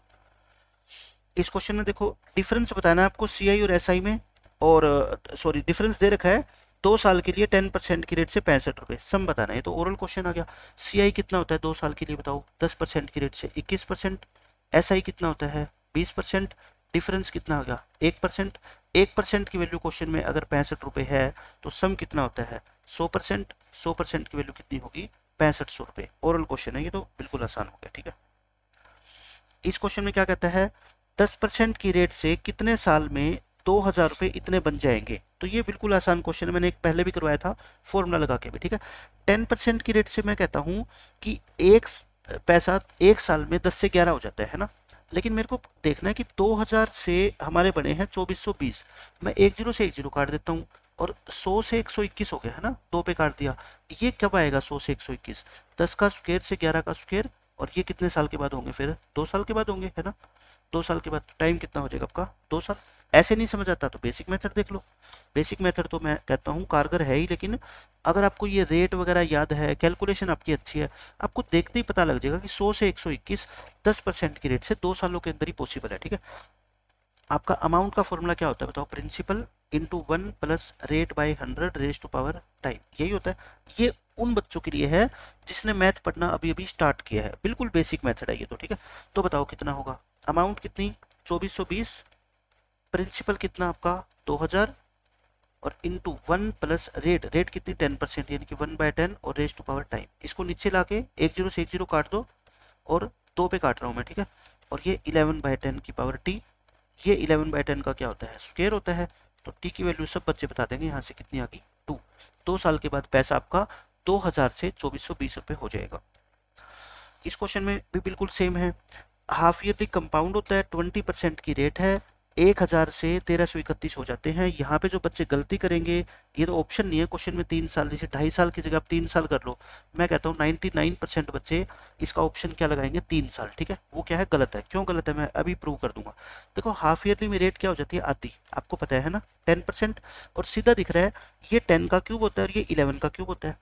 [SPEAKER 1] इस क्वेश्चन में देखो डिफरेंस बताना है आपको CI और SI में, और सॉरी डिफरेंस दे रखा है 2 साल के लिए 10% की रेट से 65 रुपये, सम बताना है। तो ओरल क्वेश्चन आ गया। CI कितना होता है 2 साल के लिए बताओ 10% की रेट से 21%, SI कितना होता है 20%, डिफरेंस कितना हो गया 1%। 1% की वैल्यू क्वेश्चन में अगर 65 रुपये है तो सम कितना होता है 100%। 100% की वैल्यू कितनी होगी 6500 रुपये। ओरल क्वेश्चन है ये, तो बिल्कुल आसान हो गया। ठीक है, इस क्वेश्चन में क्या कहता है 10% की रेट से कितने साल में 2,000 रुपये इतने बन जाएंगे। तो ये बिल्कुल आसान क्वेश्चन है, मैंने एक पहले भी करवाया था फॉर्मूला लगा के भी। ठीक है, 10% की रेट से मैं कहता हूँ कि एक पैसा 1 साल में 10 से 11 हो जाता है ना। लेकिन मेरे को देखना है कि 2,000 से हमारे बने हैं 2420, मैं 1 जीरो से 1 जीरो काट देता हूँ, और 100 से 121 हो गया है ना, 2 पे काट दिया। ये कब आएगा 100 से 121, 10 का स्क्वायर से 11 का स्क्वायर, और ये कितने साल के बाद होंगे फिर 2 साल के बाद होंगे, है ना। 2 साल के बाद टाइम कितना हो जाएगा आपका 2 साल। ऐसे नहीं समझ आता तो बेसिक मेथड देख लो। बेसिक मेथड तो मैं कहता हूँ कारगर है ही, लेकिन अगर आपको ये रेट वगैरह याद है, कैलकुलेशन आपकी अच्छी है, आपको देखते ही पता लग जाएगा कि 100 से 121 10% की रेट से 2 सालों के अंदर ही पॉसिबल है। ठीक है, आपका अमाउंट का फॉर्मूला क्या होता है बताओ, principal into 1 + rate by 100 raise to power time, यही होता है। ये उन बच्चों के लिए है जिसने मैथ पढ़ना अभी अभी स्टार्ट किया है, बिल्कुल बेसिक मेथड है ये तो। ठीक है, तो बताओ कितना होगा, अमाउंट कितनी 2420, प्रिंसिपल कितना आपका 2,000, और इंटू 1 + रेट कितनी 10%, यानी कि 1/10 और रेज टू पावर टाइम। इसको नीचे लाके 1 जीरो से 1 जीरो काट दो, और 2 पे काट रहा हूँ मैं। ठीक है, और ये 11/10 की पावर टी, ये 11/10 का क्या होता है स्क्वायर होता है। तो टी की वैल्यू सब बच्चे बता देंगे, यहाँ से कितनी आ गई 2। 2 साल के बाद पैसा आपका 2,000 से 2420 रुपये हो जाएगा। इस क्वेश्चन में भी बिल्कुल सेम है, हाफ ईयरली कंपाउंड होता है, 20% की रेट है, 1,000 से 1331 हो जाते हैं। यहाँ पे जो बच्चे गलती करेंगे, ये तो ऑप्शन नहीं है क्वेश्चन में 3 साल, जैसे 2.5 साल की जगह आप 3 साल कर लो। मैं कहता हूँ 99% बच्चे इसका ऑप्शन क्या लगाएंगे 3 साल। ठीक है, वो क्या है गलत है। क्यों गलत है मैं अभी प्रूव कर दूंगा। देखो हाफ ईयरली में रेट क्या हो जाती है आधी, आपको पता है ना 10%, और सीधा दिख रहा है ये 10 का क्यूब होता है और ये 11 का क्यूब होता है।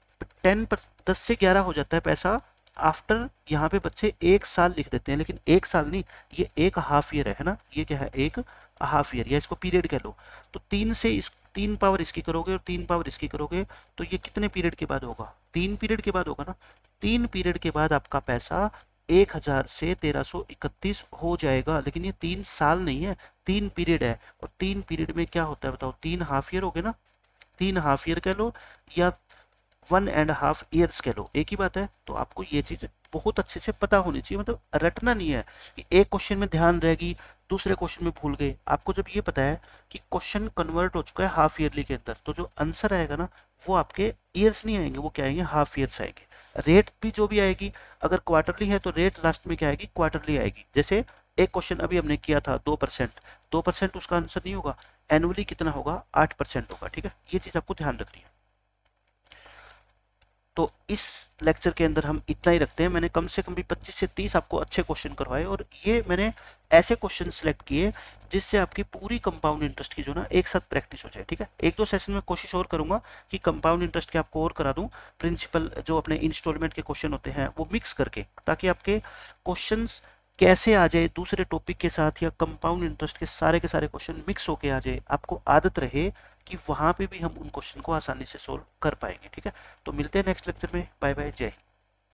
[SPEAKER 1] 10 से 11 हो जाता है पैसा आफ्टर, यहाँ पे बच्चे 1 साल लिख देते हैं, लेकिन 1 साल नहीं, ये 1 हाफ ईयर है ना, ये क्या है 1 हाफ ईयर, या इसको पीरियड कह लो। तो 3 पावर इसकी करोगे और 3 पावर इसकी करोगे, तो ये कितने पीरियड के बाद होगा 3 पीरियड के बाद होगा ना। 3 पीरियड के बाद आपका पैसा 1,000 से 1331 हो जाएगा। लेकिन ये 3 साल नहीं है, 3 पीरियड है, और 3 पीरियड में क्या होता है बताओ, 3 हाफ ईयर हो गए ना, 3 हाफ ईयर कह लो, या 1.5 ईयर्स कह लो, एक ही बात है। तो आपको ये चीज़ बहुत अच्छे से पता होनी चाहिए, मतलब रटना नहीं है कि एक क्वेश्चन में ध्यान रहेगी दूसरे क्वेश्चन में भूल गए। आपको जब ये पता है कि क्वेश्चन कन्वर्ट हो चुका है हाफ ईयरली के अंदर, तो जो आंसर आएगा ना वो आपके ईयर्स नहीं आएंगे, वो क्या आएंगे, हाफ ईयर्स आएंगे। रेट भी जो भी आएगी, अगर क्वार्टरली है तो रेट लास्ट में क्या आएगी, क्वार्टरली आएगी। जैसे एक क्वेश्चन अभी हमने किया था 2%, 2% उसका आंसर नहीं होगा, एनुअली कितना होगा, 8% होगा। ठीक है, ये चीज़ आपको ध्यान रखनी है। तो इस लेक्चर के अंदर हम इतना ही रखते हैं। मैंने कम से कम भी 25 से 30 आपको अच्छे क्वेश्चन करवाए, और ये मैंने ऐसे क्वेश्चन सेलेक्ट किए जिससे आपकी पूरी कंपाउंड इंटरेस्ट की जो ना एक साथ प्रैक्टिस हो जाए। ठीक है, एक दो सेशन में कोशिश और करूंगा कि कंपाउंड इंटरेस्ट के आपको और करा दूं, प्रिंसिपल जो अपने इंस्टॉलमेंट के क्वेश्चन होते हैं वो मिक्स करके, ताकि आपके क्वेश्चंस कैसे आ जाए दूसरे टॉपिक के साथ, या कंपाउंड इंटरेस्ट के सारे क्वेश्चन मिक्स होके आ जाए, आपको आदत रहे कि वहां पे भी हम उन क्वेश्चन को आसानी से सोल्व कर पाएंगे। ठीक है, तो मिलते हैं नेक्स्ट लेक्चर में। बाय बाय, जय हिंद।